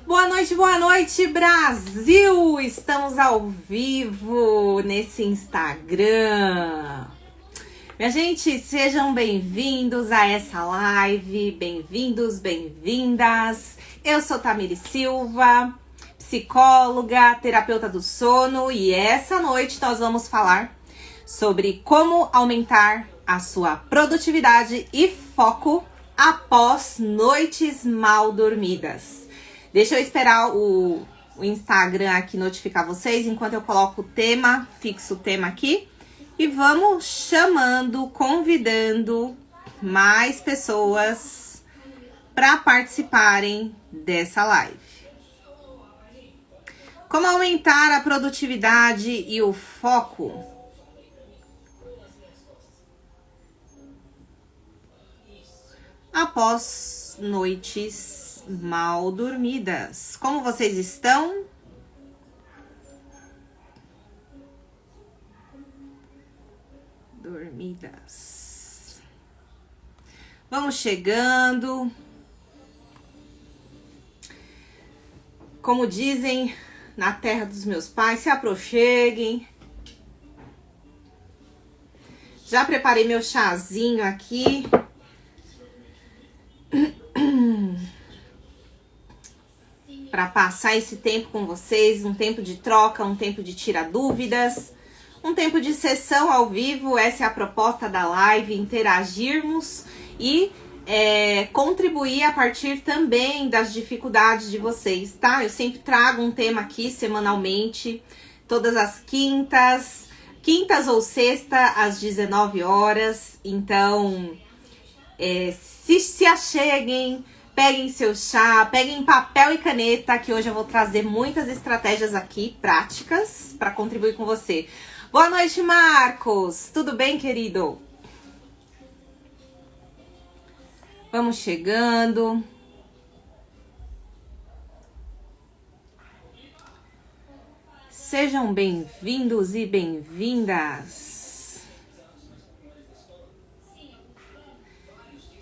Boa noite, Brasil! Estamos ao vivo nesse Instagram. Minha gente, sejam bem-vindos a essa live, bem-vindos, bem-vindas. Eu sou Tamiri Silva, psicóloga, terapeuta do sono, e essa noite nós vamos falar sobre como aumentar a sua produtividade e foco após noites mal dormidas. Deixa eu esperar o Instagram aqui notificar vocês enquanto eu coloco o tema, fixo o tema aqui. E vamos chamando, convidando mais pessoas para participarem dessa live. Como aumentar a produtividade e o foco? Após noites mal dormidas. Como vocês estão? Dormidas. Vamos chegando. Como dizem na terra dos meus pais, se aproxeguem. Já preparei meu chazinho aqui. Para passar esse tempo com vocês, um tempo de troca, um tempo de tirar dúvidas, um tempo de sessão ao vivo. Essa é a proposta da live, interagirmos e contribuir a partir também das dificuldades de vocês, tá? Eu sempre trago um tema aqui semanalmente, todas as quintas ou sexta às 19 horas. Então, se acheguem, peguem seu chá, peguem papel e caneta, que hoje eu vou trazer muitas estratégias aqui, práticas, para contribuir com você. Boa noite, Marcos! Tudo bem, querido? Vamos chegando. Sejam bem-vindos e bem-vindas.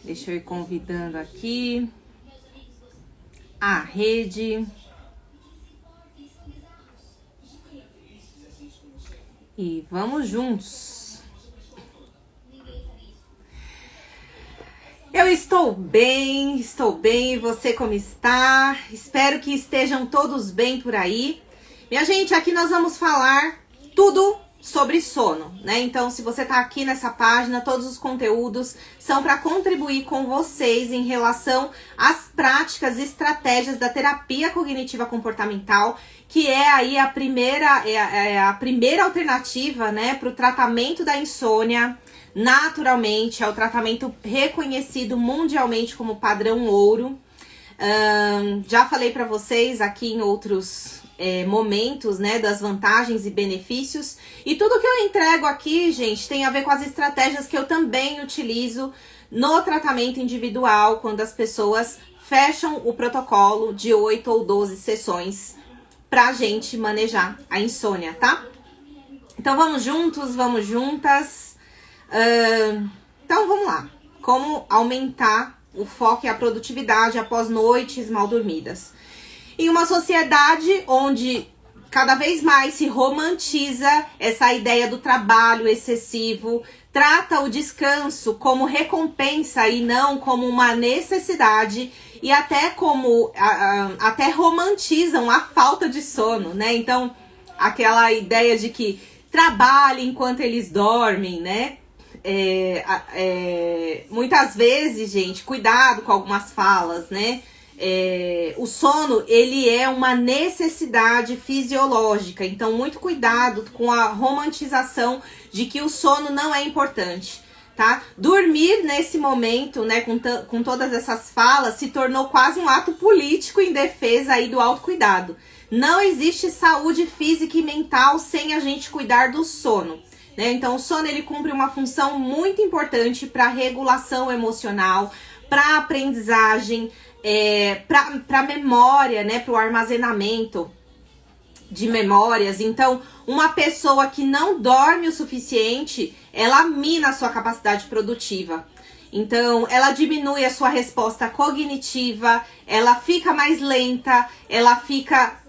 Deixa eu ir convidando aqui a rede. E vamos juntos. Eu estou bem, e você como está? Espero que estejam todos bem por aí. Minha gente, aqui nós vamos falar tudo sobre sono, né? Então, se você tá aqui nessa página, todos os conteúdos são para contribuir com vocês em relação às práticas e estratégias da terapia cognitiva comportamental, que é aí a primeira alternativa, né, para o tratamento da insônia. Naturalmente, é o tratamento reconhecido mundialmente como padrão ouro. Já falei para vocês aqui em outros momentos, né, das vantagens e benefícios, e tudo que eu entrego aqui, gente, tem a ver com as estratégias que eu também utilizo no tratamento individual, quando as pessoas fecham o protocolo de 8 ou 12 sessões pra gente manejar a insônia, tá? Então vamos juntos, vamos juntas. Então vamos lá. Como aumentar o foco e a produtividade após noites mal dormidas? Em uma sociedade onde cada vez mais se romantiza essa ideia do trabalho excessivo, trata o descanso como recompensa e não como uma necessidade, e até até romantizam a falta de sono, né? Então, aquela ideia de que trabalhe enquanto eles dormem, né? Muitas vezes, gente, cuidado com algumas falas, né? O sono, ele é uma necessidade fisiológica, então muito cuidado com a romantização de que o sono não é importante, tá? Dormir nesse momento, né, com todas essas falas, se tornou quase um ato político em defesa aí do autocuidado. Não existe saúde física e mental sem a gente cuidar do sono, né? Então o sono, ele cumpre uma função muito importante para regulação emocional, para aprendizagem, para memória, né, para o armazenamento de memórias. Então, uma pessoa que não dorme o suficiente, ela mina a sua capacidade produtiva. Então, ela diminui a sua resposta cognitiva, ela fica mais lenta, ela fica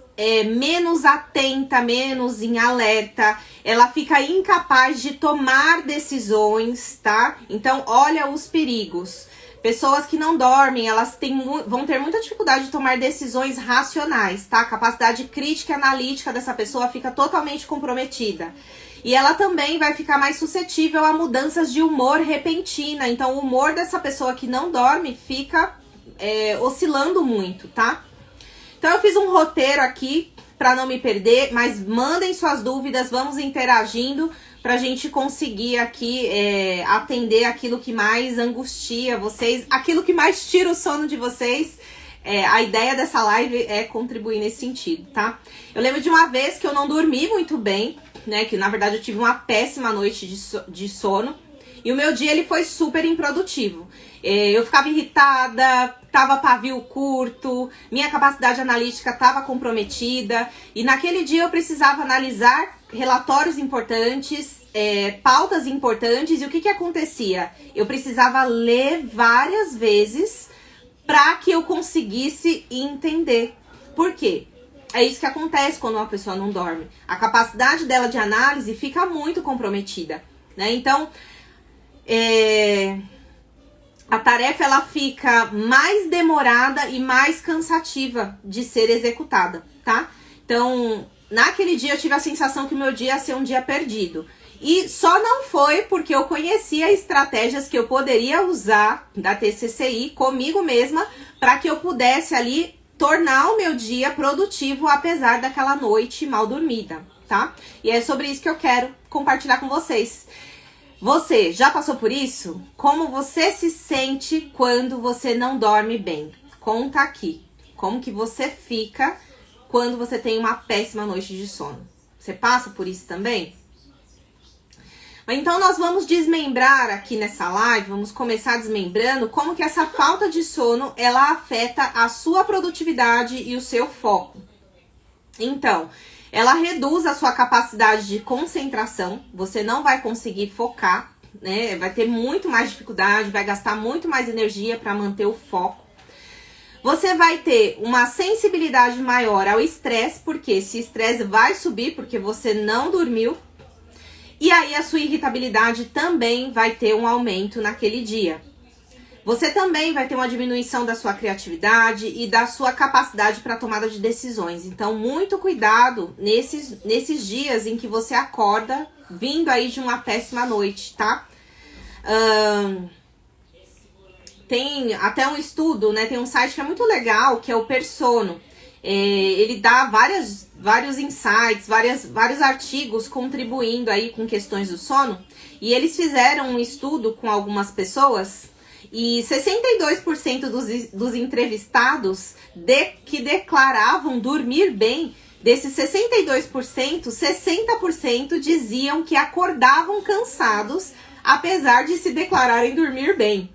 menos atenta, menos em alerta, ela fica incapaz de tomar decisões, tá? Então, olha os perigos. Pessoas que não dormem, elas vão ter muita dificuldade de tomar decisões racionais, tá? A capacidade crítica e analítica dessa pessoa fica totalmente comprometida. E ela também vai ficar mais suscetível a mudanças de humor repentina. Então, o humor dessa pessoa que não dorme fica oscilando muito, tá? Então, eu fiz um roteiro aqui para não me perder, mas mandem suas dúvidas, vamos interagindo pra gente conseguir aqui atender aquilo que mais angustia vocês, aquilo que mais tira o sono de vocês. A ideia dessa live é contribuir nesse sentido, tá? Eu lembro de uma vez que eu não dormi muito bem, né? Que na verdade eu tive uma péssima noite de sono. E o meu dia ele foi super improdutivo. Eu ficava irritada, tava pavio curto, minha capacidade analítica estava comprometida. E naquele dia eu precisava analisar relatórios importantes, pautas importantes. E o que acontecia? Eu precisava ler várias vezes para que eu conseguisse entender. Por quê? É isso que acontece quando uma pessoa não dorme. A capacidade dela de análise fica muito comprometida, né? Então, a tarefa ela fica mais demorada e mais cansativa de ser executada, tá? Então, naquele dia eu tive a sensação que o meu dia ia ser um dia perdido. E só não foi porque eu conhecia estratégias que eu poderia usar da TCCI comigo mesma para que eu pudesse ali tornar o meu dia produtivo apesar daquela noite mal dormida, tá? E é sobre isso que eu quero compartilhar com vocês. Você já passou por isso? Como você se sente quando você não dorme bem? Conta aqui. Como que você fica quando você tem uma péssima noite de sono? Você passa por isso também? Então, nós vamos desmembrar aqui nessa live, vamos começar desmembrando como que essa falta de sono, ela afeta a sua produtividade e o seu foco. Então, ela reduz a sua capacidade de concentração, você não vai conseguir focar, né? Vai ter muito mais dificuldade, vai gastar muito mais energia para manter o foco. Você vai ter uma sensibilidade maior ao estresse, porque esse estresse vai subir porque você não dormiu. E aí a sua irritabilidade também vai ter um aumento naquele dia. Você também vai ter uma diminuição da sua criatividade e da sua capacidade para tomada de decisões. Então, muito cuidado nesses dias em que você acorda vindo aí de uma péssima noite, tá? Tem até um estudo, né? Tem um site que é muito legal, que é o Persono. Ele dá vários insights, vários artigos contribuindo aí com questões do sono. E eles fizeram um estudo com algumas pessoas e 62% dos entrevistados que declaravam dormir bem, desses 62%, 60% diziam que acordavam cansados, apesar de se declararem dormir bem.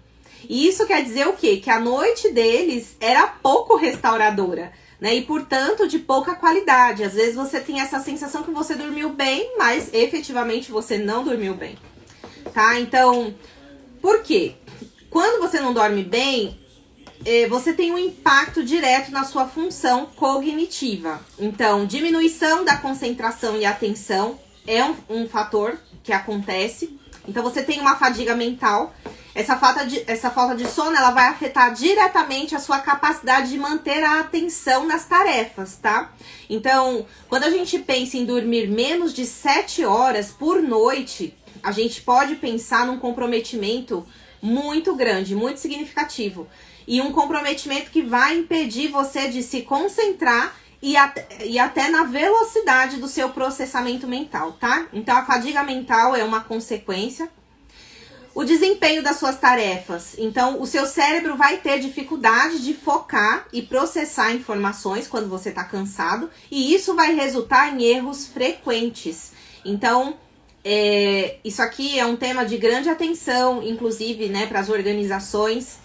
E isso quer dizer o quê? Que a noite deles era pouco restauradora, né? E, portanto, de pouca qualidade. Às vezes você tem essa sensação que você dormiu bem, mas efetivamente você não dormiu bem, tá? Então, por quê? Quando você não dorme bem, você tem um impacto direto na sua função cognitiva. Então, diminuição da concentração e atenção é um fator que acontece. Então, você tem uma fadiga mental. Essa falta de sono, ela vai afetar diretamente a sua capacidade de manter a atenção nas tarefas, tá? Então, quando a gente pensa em dormir menos de 7 horas por noite, a gente pode pensar num comprometimento muito grande, muito significativo. E um comprometimento que vai impedir você de se concentrar e até na velocidade do seu processamento mental, tá? Então, a fadiga mental é uma consequência. O desempenho das suas tarefas. Então, o seu cérebro vai ter dificuldade de focar e processar informações quando você está cansado. E isso vai resultar em erros frequentes. Então, isso aqui é um tema de grande atenção, inclusive, né, para as organizações.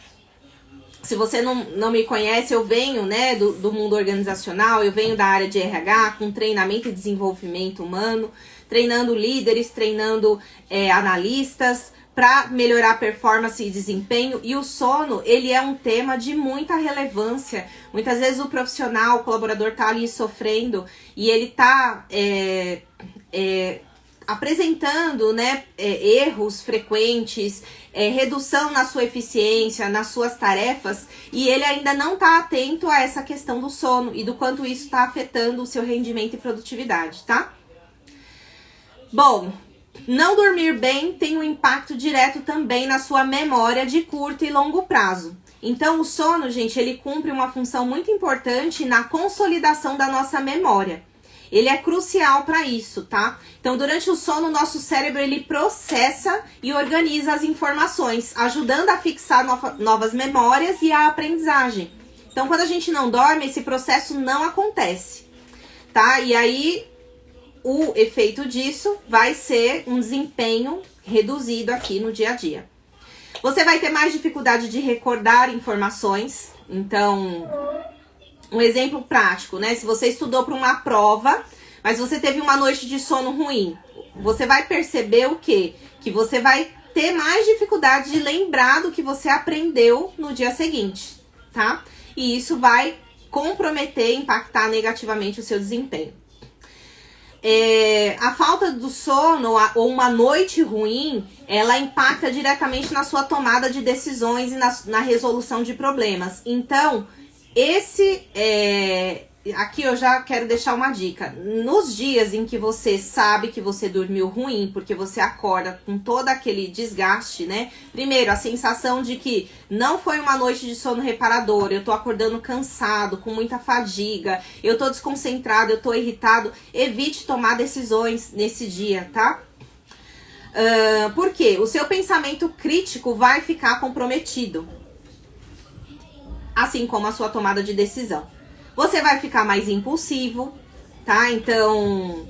Se você não me conhece, eu venho, né, do mundo organizacional, eu venho da área de RH, com treinamento e desenvolvimento humano, treinando líderes, treinando analistas, para melhorar a performance e desempenho, e o sono, ele é um tema de muita relevância. Muitas vezes o profissional, o colaborador tá ali sofrendo e ele tá apresentando, né, erros frequentes, redução na sua eficiência, nas suas tarefas, e ele ainda não tá atento a essa questão do sono e do quanto isso está afetando o seu rendimento e produtividade, tá? Bom, não dormir bem tem um impacto direto também na sua memória de curto e longo prazo. Então, o sono, gente, ele cumpre uma função muito importante na consolidação da nossa memória. Ele é crucial para isso, tá? Então, durante o sono, o nosso cérebro, ele processa e organiza as informações, ajudando a fixar novas memórias e a aprendizagem. Então, quando a gente não dorme, esse processo não acontece, tá? E aí, o efeito disso vai ser um desempenho reduzido aqui no dia a dia. Você vai ter mais dificuldade de recordar informações. Então, um exemplo prático, né? Se você estudou para uma prova, mas você teve uma noite de sono ruim, você vai perceber o quê? Que você vai ter mais dificuldade de lembrar do que você aprendeu no dia seguinte, tá? E isso vai comprometer, impactar negativamente o seu desempenho. A falta do sono ou uma noite ruim, ela impacta diretamente na sua tomada de decisões e na resolução de problemas. Então, aqui eu já quero deixar uma dica. Nos dias em que você sabe que você dormiu ruim, porque você acorda com todo aquele desgaste, né? Primeiro, a sensação de que não foi uma noite de sono reparador, eu tô acordando cansado, com muita fadiga, eu tô desconcentrado, eu tô irritado. Evite tomar decisões nesse dia, tá? Por quê? O seu pensamento crítico vai ficar comprometido, assim como a sua tomada de decisão. Você vai ficar mais impulsivo, tá? Então,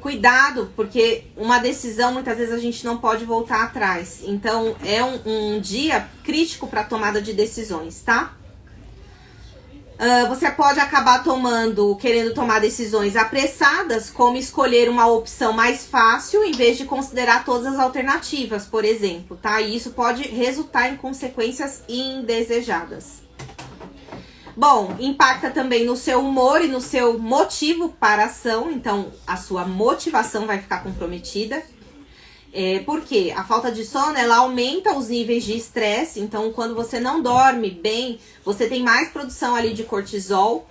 cuidado, porque uma decisão, muitas vezes, a gente não pode voltar atrás. Então, é um dia crítico para tomada de decisões, tá? Você pode acabar querendo tomar decisões apressadas, como escolher uma opção mais fácil, em vez de considerar todas as alternativas, por exemplo, tá? E isso pode resultar em consequências indesejadas. Bom, impacta também no seu humor e no seu motivo para a ação. Então, a sua motivação vai ficar comprometida. Por quê? A falta de sono, ela aumenta os níveis de estresse. Então, quando você não dorme bem, você tem mais produção ali de cortisol.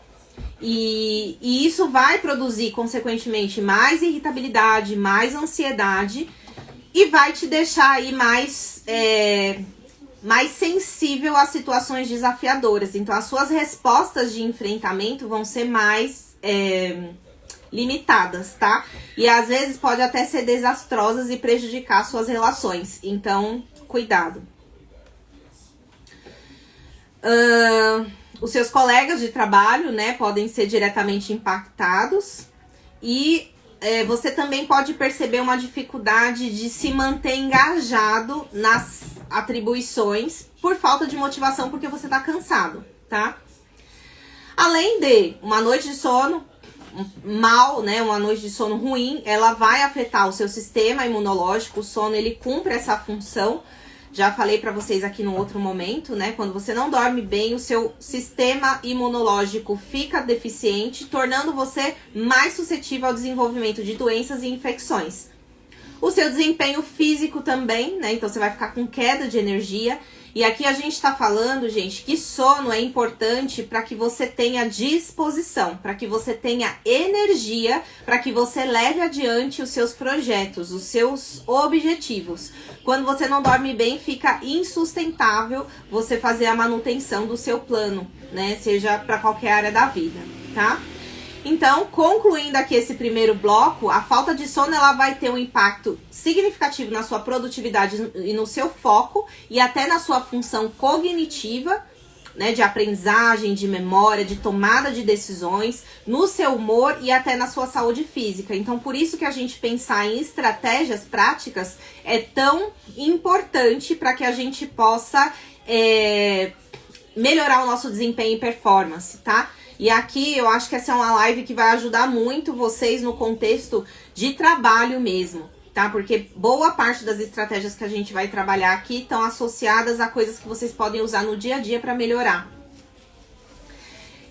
E isso vai produzir, consequentemente, mais irritabilidade, mais ansiedade. E vai te deixar aí mais sensível a situações desafiadoras. Então, as suas respostas de enfrentamento vão ser mais limitadas, tá? E às vezes pode até ser desastrosas e prejudicar suas relações. Então, cuidado. Os seus colegas de trabalho, né, podem ser diretamente impactados. E você também pode perceber uma dificuldade de se manter engajado nas atribuições por falta de motivação, porque você tá cansado, tá? Além de uma noite de sono mal, né, uma noite de sono ruim, ela vai afetar o seu sistema imunológico. O sono, ele cumpre essa função. Já falei pra vocês aqui no outro momento, né? Quando você não dorme bem, o seu sistema imunológico fica deficiente, tornando você mais suscetível ao desenvolvimento de doenças e infecções. O seu desempenho físico também, né? Então você vai ficar com queda de energia. E aqui a gente tá falando, gente, que sono é importante para que você tenha disposição, para que você tenha energia, para que você leve adiante os seus projetos, os seus objetivos. Quando você não dorme bem, fica insustentável você fazer a manutenção do seu plano, né? Seja para qualquer área da vida, tá? Então, concluindo aqui esse primeiro bloco, a falta de sono, ela vai ter um impacto significativo na sua produtividade e no seu foco e até na sua função cognitiva, né, de aprendizagem, de memória, de tomada de decisões, no seu humor e até na sua saúde física. Então, por isso que a gente pensar em estratégias práticas é tão importante para que a gente possa melhorar o nosso desempenho e performance, tá? E aqui eu acho que essa é uma live que vai ajudar muito vocês no contexto de trabalho mesmo. tá? Porque boa parte das estratégias que a gente vai trabalhar aqui estão associadas a coisas que vocês podem usar no dia a dia para melhorar.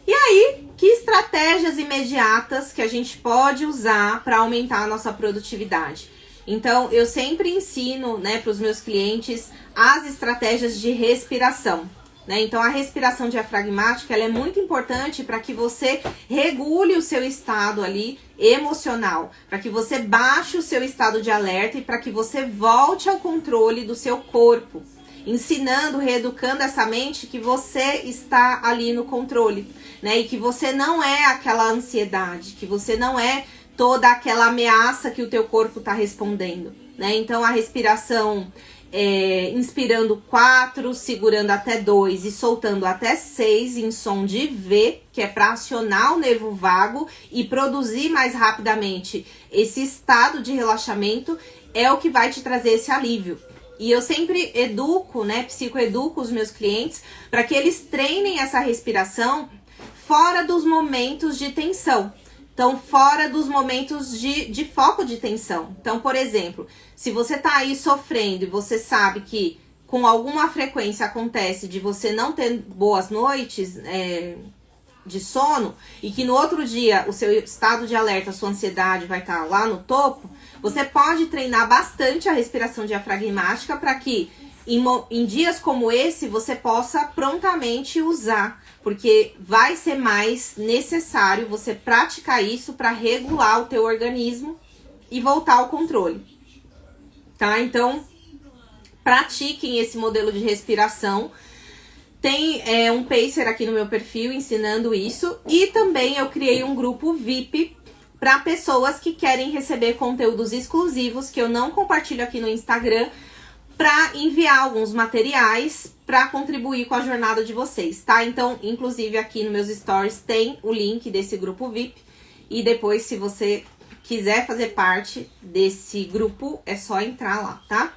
E aí, que estratégias imediatas que a gente pode usar para aumentar a nossa produtividade? Então, eu sempre ensino, né, para os meus clientes as estratégias de respiração. Né? Então, a respiração diafragmática ela é muito importante para que você regule o seu estado ali emocional, para que você baixe o seu estado de alerta e para que você volte ao controle do seu corpo, ensinando, reeducando essa mente que você está ali no controle, né? E que você não é aquela ansiedade, que você não é toda aquela ameaça que o teu corpo está respondendo, né? Então, a respiração inspirando 4, segurando até 2 e soltando até 6 em som de V, que é para acionar o nervo vago e produzir mais rapidamente esse estado de relaxamento, é o que vai te trazer esse alívio. E eu sempre educo, né, psicoeduco os meus clientes para que eles treinem essa respiração fora dos momentos de tensão. Então, fora dos momentos de foco de tensão. Então, por exemplo, se você tá aí sofrendo e você sabe que com alguma frequência acontece de você não ter boas noites de sono e que no outro dia o seu estado de alerta, a sua ansiedade vai estar lá no topo, você pode treinar bastante a respiração diafragmática para que em dias como esse você possa prontamente usar. Porque vai ser mais necessário você praticar isso para regular o teu organismo e voltar ao controle, tá? Então, pratiquem esse modelo de respiração. Tem um pacer aqui no meu perfil ensinando isso. E também eu criei um grupo VIP para pessoas que querem receber conteúdos exclusivos que eu não compartilho aqui no Instagram, para enviar alguns materiais para contribuir com a jornada de vocês, tá? Então, inclusive aqui nos meus stories tem o link desse grupo VIP e depois, se você quiser fazer parte desse grupo, é só entrar lá, tá?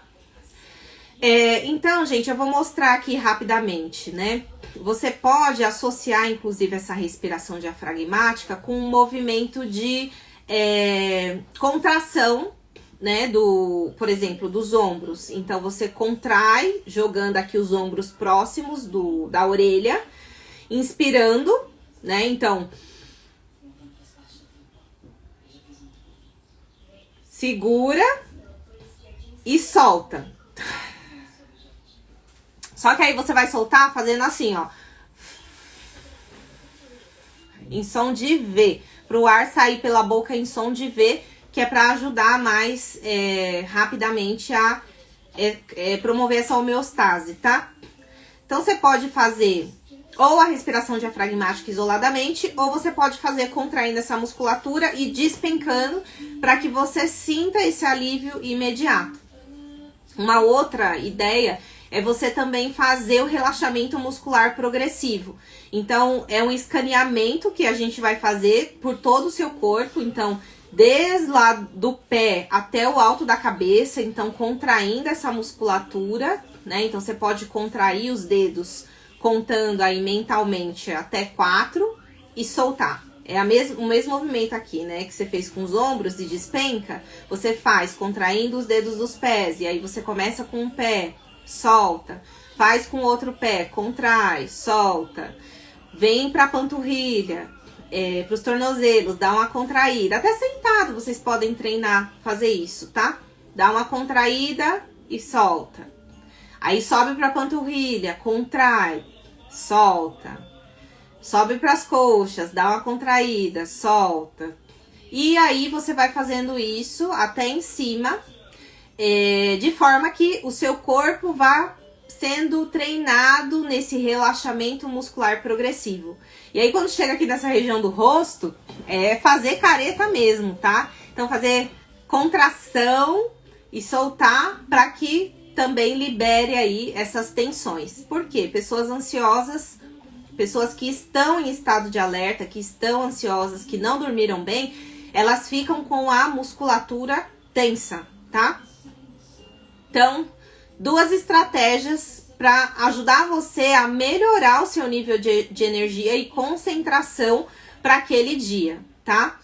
Então, gente, eu vou mostrar aqui rapidamente, né? Você pode associar, inclusive, essa respiração diafragmática com um movimento de contração, né, por exemplo, dos ombros. Então, você contrai, jogando aqui os ombros próximos da orelha, inspirando, né, então, segura e solta. Só que aí você vai soltar fazendo assim, ó, em som de V, pro ar sair pela boca em som de V, que é para ajudar mais rapidamente a promover essa homeostase, tá? Então, você pode fazer ou a respiração diafragmática isoladamente, ou você pode fazer contraindo essa musculatura e despencando para que você sinta esse alívio imediato. Uma outra ideia é você também fazer o relaxamento muscular progressivo. Então, é um escaneamento que a gente vai fazer por todo o seu corpo, então desde lá do pé até o alto da cabeça, então contraindo essa musculatura, né? Então, você pode contrair os dedos contando aí mentalmente até 4 e soltar. É o mesmo movimento aqui, né? Que você fez com os ombros e despenca, você faz contraindo os dedos dos pés. E aí, você começa com um pé, solta. Faz com o outro pé, contrai, solta. Vem pra panturrilha. Pros tornozelos, dá uma contraída. Até sentado vocês podem treinar, fazer isso, tá? Dá uma contraída e solta. Aí sobe pra panturrilha, contrai, solta. Sobe pras coxas, dá uma contraída, solta. E aí você vai fazendo isso até em cima, de forma que o seu corpo vá sendo treinado nesse relaxamento muscular progressivo. E aí, quando chega aqui nessa região do rosto, é fazer careta mesmo, tá? Então, fazer contração e soltar para que também libere aí essas tensões. Por quê? Pessoas ansiosas, pessoas que estão em estado de alerta, que estão ansiosas, que não dormiram bem, elas ficam com a musculatura tensa, tá? Então, 2 estratégias para ajudar você a melhorar o seu nível de energia e concentração para aquele dia, tá?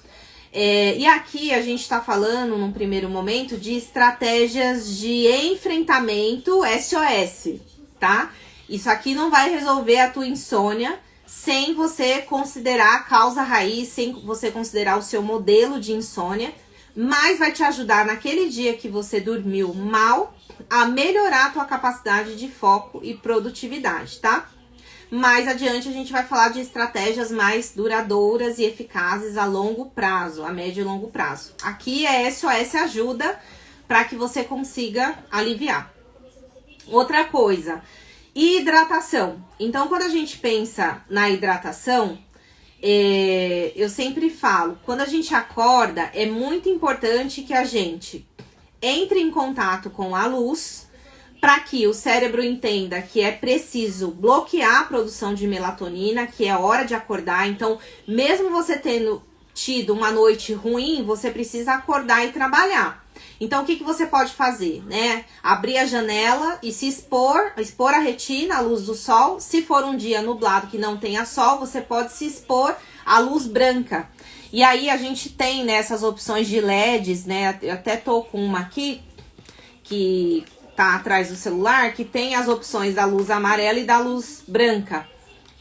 E aqui a gente tá falando, num primeiro momento, de estratégias de enfrentamento SOS, tá? Isso aqui não vai resolver a tua insônia sem você considerar a causa raiz, sem você considerar o seu modelo de insônia, mas vai te ajudar naquele dia que você dormiu mal a melhorar a tua capacidade de foco e produtividade, tá? Mais adiante a gente vai falar de estratégias mais duradouras e eficazes a longo prazo, a médio e longo prazo. Aqui é SOS ajuda para que você consiga aliviar. Outra coisa, hidratação. Então, quando a gente pensa na hidratação, eu sempre falo, quando a gente acorda, é muito importante que a gente entre em contato com a luz, para que o cérebro entenda que é preciso bloquear a produção de melatonina, que é hora de acordar. Então, mesmo você tendo tido uma noite ruim, você precisa acordar e trabalhar. Então, o que você pode fazer, né? Abrir a janela e se expor a retina à luz do sol. Se for um dia nublado que não tenha sol, você pode se expor à luz branca. E aí, a gente tem, né, essas opções de LEDs, né? Eu até tô com uma aqui, que tá atrás do celular, que tem as opções da luz amarela e da luz branca.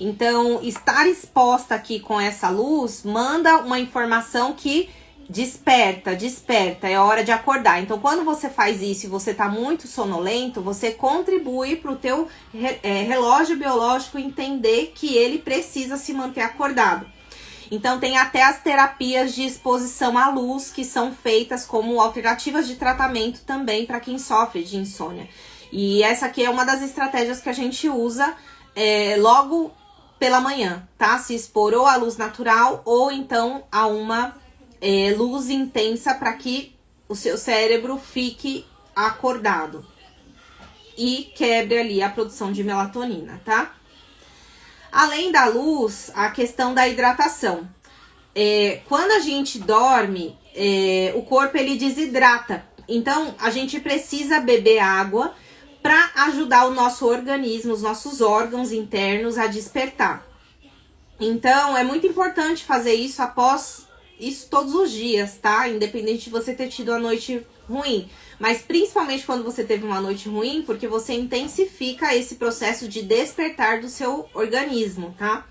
Então, estar exposta aqui com essa luz manda uma informação que desperta, é hora de acordar. Então, quando você faz isso e você tá muito sonolento, você contribui pro teu relógio biológico entender que ele precisa se manter acordado. Então, tem até as terapias de exposição à luz que são feitas como alternativas de tratamento também para quem sofre de insônia. E essa aqui é uma das estratégias que a gente usa logo pela manhã, tá? Se expor ou à luz natural ou então a uma luz intensa para que o seu cérebro fique acordado e quebre ali a produção de melatonina, tá? Além da luz, a questão da hidratação. Quando a gente dorme, o corpo ele desidrata. Então, a gente precisa beber água para ajudar o nosso organismo, os nossos órgãos internos a despertar. Então, é muito importante fazer isso após isso todos os dias, tá? Independente de você ter tido a noite ruim. Mas principalmente quando você teve uma noite ruim, porque você intensifica esse processo de despertar do seu organismo, tá?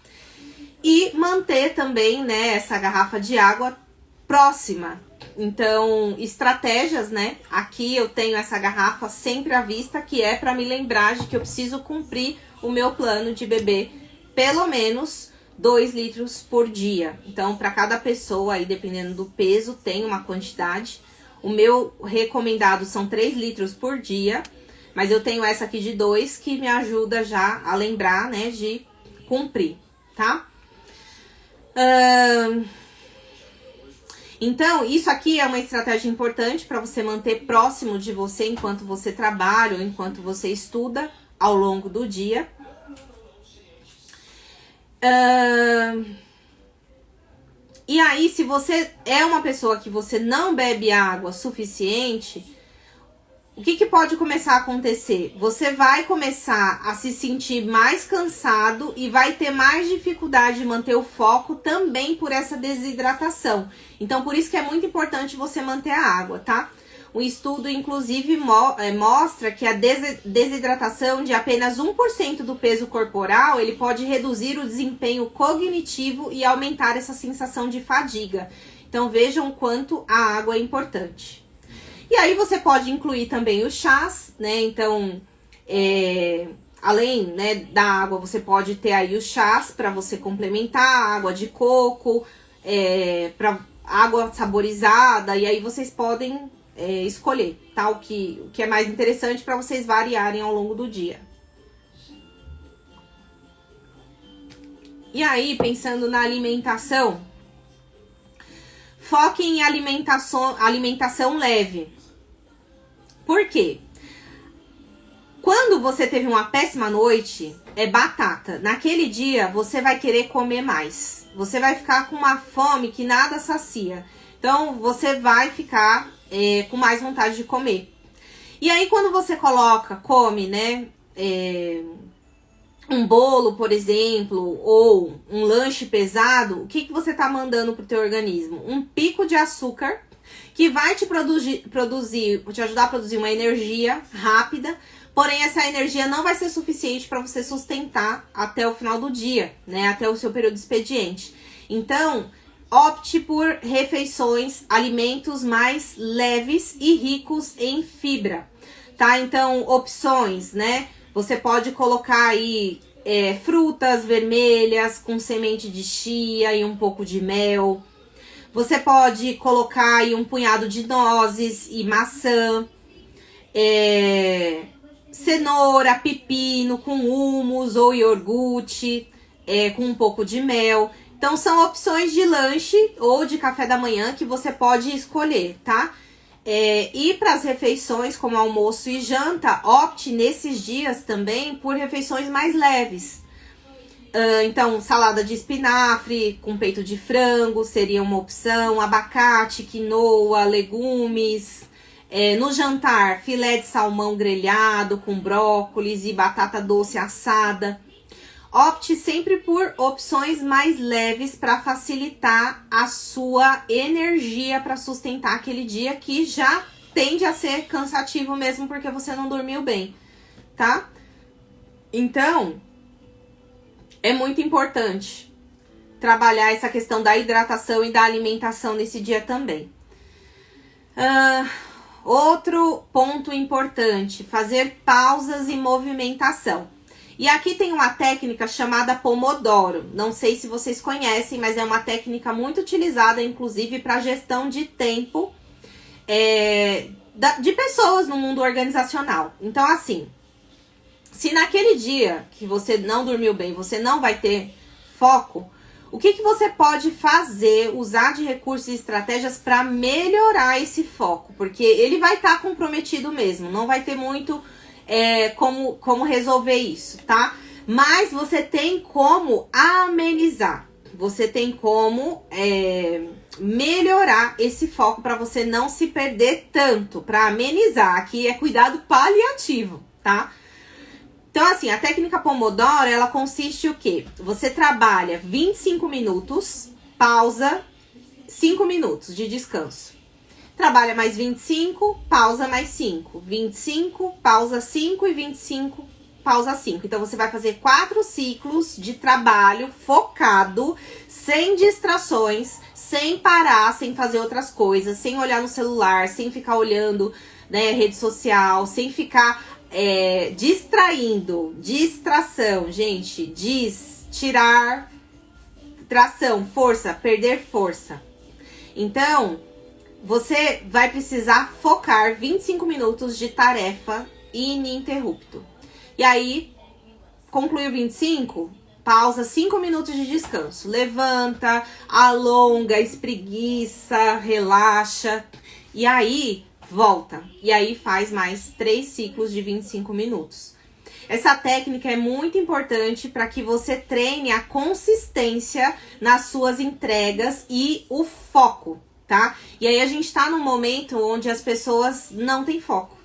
E manter também, né, essa garrafa de água próxima. Então, estratégias, né? Aqui eu tenho essa garrafa sempre à vista, que é para me lembrar de que eu preciso cumprir o meu plano de beber pelo menos 2 litros por dia. Então, para cada pessoa, aí dependendo do peso, tem uma quantidade. O meu recomendado são 3 litros por dia, mas eu tenho essa aqui de 2 que me ajuda já a lembrar, né, de cumprir, tá? Então, isso aqui é uma estratégia importante para você manter próximo de você enquanto você trabalha ou enquanto você estuda ao longo do dia. E aí, se você é uma pessoa que você não bebe água suficiente, o que pode começar a acontecer? Você vai começar a se sentir mais cansado e vai ter mais dificuldade de manter o foco também por essa desidratação. Então, por isso que é muito importante você manter a água, tá? Um estudo, inclusive, mostra que a desidratação de apenas 1% do peso corporal, ele pode reduzir o desempenho cognitivo e aumentar essa sensação de fadiga. Então, vejam o quanto a água é importante. E aí, você pode incluir também os chás, né? Então, além, né, da água, você pode ter aí os chás para você complementar, água de coco, para água saborizada, e aí vocês podem escolher, tá? O que é mais interessante para vocês variarem ao longo do dia. E aí, pensando na alimentação, foque em alimentação leve. Por quê? Quando você teve uma péssima noite, é batata. Naquele dia, você vai querer comer mais. Você vai ficar com uma fome que nada sacia. Então, você vai ficar com mais vontade de comer. E aí, quando você come, né, um bolo, por exemplo, ou um lanche pesado, o que você tá mandando pro teu organismo? Um pico de açúcar que vai te te ajudar a produzir uma energia rápida, porém essa energia não vai ser suficiente para você sustentar até o final do dia, né? Até o seu período de expediente. Então, opte por refeições, alimentos mais leves e ricos em fibra, tá? Então, opções, né? Você pode colocar aí frutas vermelhas com semente de chia e um pouco de mel. Você pode colocar aí um punhado de nozes e maçã. Cenoura, pepino com hummus ou iogurte, com um pouco de mel. Então, são opções de lanche ou de café da manhã que você pode escolher, tá? E para as refeições, como almoço e janta, opte nesses dias também por refeições mais leves. Então, salada de espinafre com peito de frango seria uma opção, abacate, quinoa, legumes. No jantar, filé de salmão grelhado com brócolis e batata doce assada. Opte sempre por opções mais leves para facilitar a sua energia para sustentar aquele dia que já tende a ser cansativo mesmo porque você não dormiu bem, tá? Então, é muito importante trabalhar essa questão da hidratação e da alimentação nesse dia também. Outro ponto importante, fazer pausas e movimentação. E aqui tem uma técnica chamada Pomodoro. Não sei se vocês conhecem, mas é uma técnica muito utilizada, inclusive, para gestão de tempo de pessoas no mundo organizacional. Então, assim, se naquele dia que você não dormiu bem, você não vai ter foco, o que você pode fazer, usar de recursos e estratégias para melhorar esse foco? Porque ele vai estar comprometido mesmo, não vai ter muito como resolver isso, tá? Mas você tem como amenizar, você tem como melhorar esse foco para você não se perder tanto, para amenizar. Aqui é cuidado paliativo, tá? Então, assim, a técnica Pomodoro, ela consiste o quê? Você trabalha 25 minutos, pausa 5 minutos de descanso. Trabalha mais 25, pausa mais 5. 25, pausa 5 e 25, pausa 5. Então, você vai fazer 4 ciclos de trabalho focado, sem distrações, sem parar, sem fazer outras coisas, sem olhar no celular, sem ficar olhando, né, rede social, sem ficar distraindo. Distração, gente. Tirar, tração, força, perder força. Então, você vai precisar focar 25 minutos de tarefa ininterrupto. E aí, concluiu 25, pausa 5 minutos de descanso. Levanta, alonga, espreguiça, relaxa. E aí, volta. E aí, faz mais 3 ciclos de 25 minutos. Essa técnica é muito importante para que você treine a consistência nas suas entregas e o foco, tá? E aí a gente tá num momento onde as pessoas não têm foco.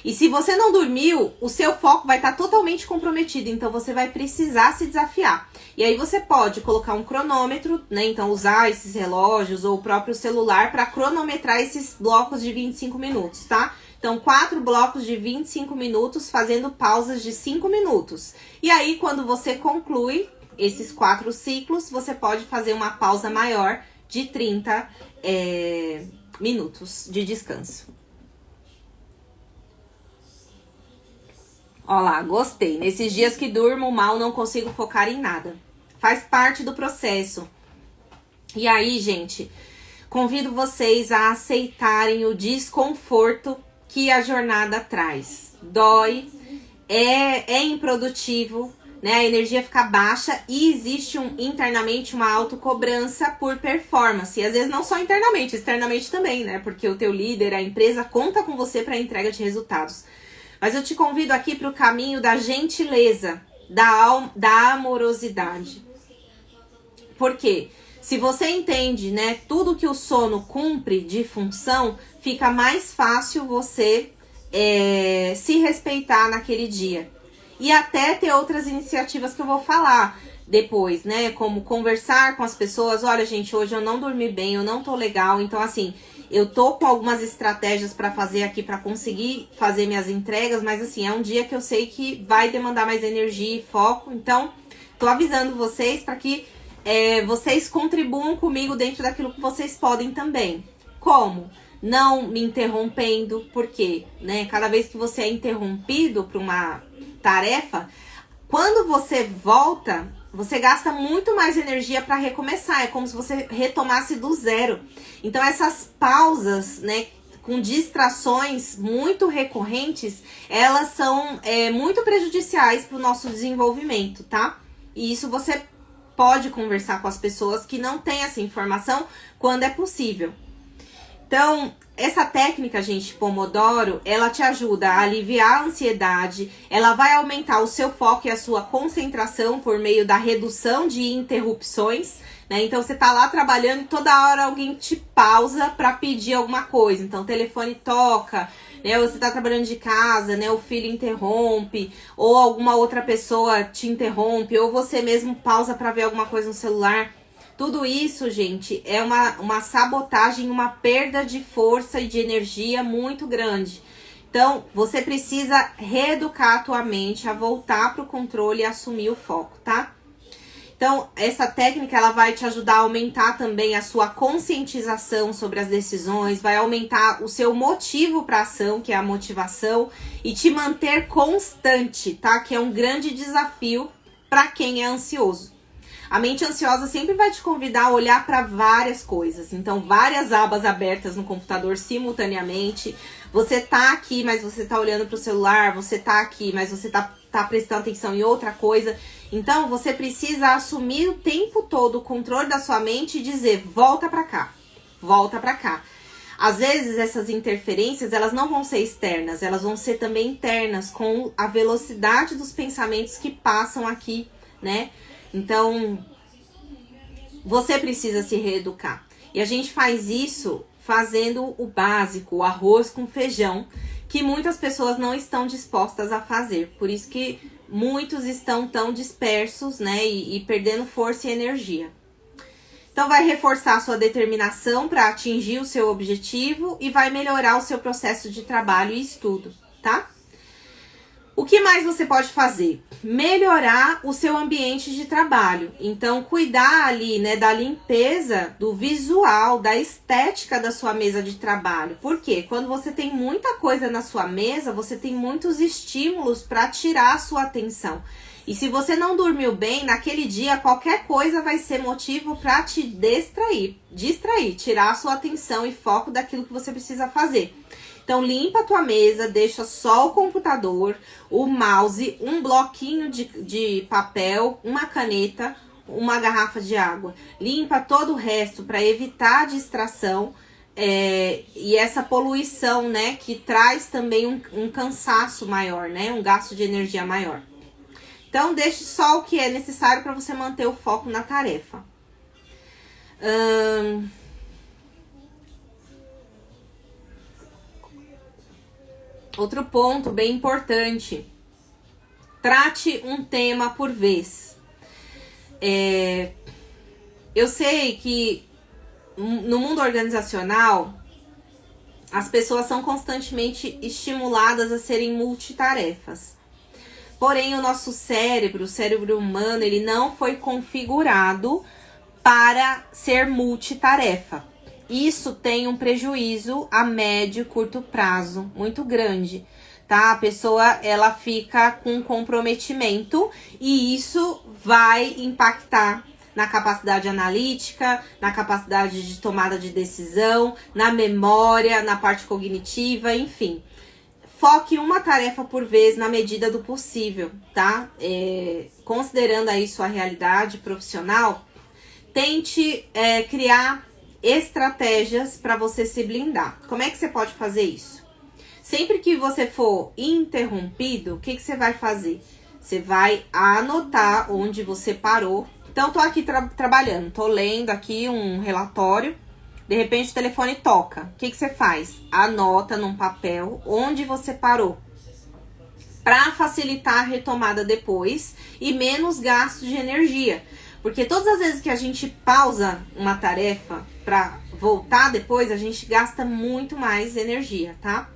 E se você não dormiu, o seu foco vai estar totalmente comprometido, então você vai precisar se desafiar. E aí você pode colocar um cronômetro, né? Então usar esses relógios ou o próprio celular para cronometrar esses blocos de 25 minutos, tá? Então 4 blocos de 25 minutos fazendo pausas de 5 minutos. E aí quando você conclui esses 4 ciclos, você pode fazer uma pausa maior de 30 minutos de descanso. Ó lá, gostei. Nesses dias que durmo mal, não consigo focar em nada. Faz parte do processo. E aí, gente, convido vocês a aceitarem o desconforto que a jornada traz. Dói, é improdutivo, né? A energia fica baixa e existe internamente uma autocobrança por performance. E às vezes não só internamente, externamente também, né? Porque o teu líder, a empresa, conta com você para a entrega de resultados. Mas eu te convido aqui para o caminho da gentileza, da amorosidade. Por quê? Se você entende, né, tudo que o sono cumpre de função, fica mais fácil você se respeitar naquele dia. e até ter outras iniciativas que eu vou falar depois, né? Como conversar com as pessoas. Olha, gente, hoje eu não dormi bem, eu não tô legal. Então, assim, eu tô com algumas estratégias para fazer aqui para conseguir fazer minhas entregas, mas assim, é um dia que eu sei que vai demandar mais energia e foco. Então, tô avisando vocês para que vocês contribuam comigo dentro daquilo que vocês podem também. Como? Não me interrompendo, porque, né, cada vez que você é interrompido por uma tarefa, quando você volta, você gasta muito mais energia para recomeçar. É como se você retomasse do zero. Então, essas pausas, né, com distrações muito recorrentes, elas são muito prejudiciais para o nosso desenvolvimento, tá? E isso você pode conversar com as pessoas que não têm essa informação quando é possível. Então, essa técnica, gente, Pomodoro, ela te ajuda a aliviar a ansiedade, ela vai aumentar o seu foco e a sua concentração por meio da redução de interrupções, né? Então, você tá lá trabalhando e toda hora alguém te pausa para pedir alguma coisa. Então, o telefone toca, né? Você tá trabalhando de casa, né? O filho interrompe, ou alguma outra pessoa te interrompe, ou você mesmo pausa para ver alguma coisa no celular. Tudo isso, gente, é uma sabotagem, uma perda de força e de energia muito grande. Então, você precisa reeducar a tua mente a voltar para o controle e assumir o foco, tá? Então, essa técnica, ela vai te ajudar a aumentar também a sua conscientização sobre as decisões, vai aumentar o seu motivo para ação, que é a motivação, e te manter constante, tá? Que é um grande desafio para quem é ansioso. A mente ansiosa sempre vai te convidar a olhar para várias coisas. Então, várias abas abertas no computador simultaneamente. Você tá aqui, mas você tá olhando pro celular. Você tá aqui, mas você tá prestando atenção em outra coisa. Então, você precisa assumir o tempo todo o controle da sua mente e dizer, volta pra cá, volta pra cá. Às vezes, essas interferências, elas não vão ser externas, elas vão ser também internas, com a velocidade dos pensamentos que passam aqui, né? Então, você precisa se reeducar. E a gente faz isso fazendo o básico, o arroz com feijão, que muitas pessoas não estão dispostas a fazer. Por isso que muitos estão tão dispersos, né, e perdendo força e energia. Então, vai reforçar a sua determinação para atingir o seu objetivo e vai melhorar o seu processo de trabalho e estudo, tá? O que mais você pode fazer? Melhorar o seu ambiente de trabalho. Então, cuidar ali, né, da limpeza, do visual, da estética da sua mesa de trabalho. Por quê? Quando você tem muita coisa na sua mesa, você tem muitos estímulos para tirar a sua atenção. E se você não dormiu bem, naquele dia, qualquer coisa vai ser motivo para te distrair, tirar a sua atenção e foco daquilo que você precisa fazer. Então, limpa a tua mesa, deixa só o computador, o mouse, um bloquinho de papel, uma caneta, uma garrafa de água. Limpa todo o resto para evitar a distração e essa poluição, né? Que traz também um cansaço maior, né? Um gasto de energia maior. Então, deixe só o que é necessário para você manter o foco na tarefa. Outro ponto bem importante, trate um tema por vez. Eu sei que no mundo organizacional, as pessoas são constantemente estimuladas a serem multitarefas. Porém, o nosso cérebro, o cérebro humano, ele não foi configurado para ser multitarefa. Isso tem um prejuízo a médio e curto prazo muito grande, tá? A pessoa, ela fica com comprometimento e isso vai impactar na capacidade analítica, na capacidade de tomada de decisão, na memória, na parte cognitiva, enfim. Foque uma tarefa por vez na medida do possível, tá? Considerando aí sua realidade profissional, tente criar estratégias para você se blindar. Como é que você pode fazer isso? Sempre que você for interrompido, o que você vai fazer? Você vai anotar onde você parou. Então, tô aqui trabalhando, tô lendo aqui um relatório, de repente o telefone toca. O que você faz? Anota num papel onde você parou. para facilitar a retomada depois e menos gasto de energia. Porque todas as vezes que a gente pausa uma tarefa para voltar depois, a gente gasta muito mais energia, tá?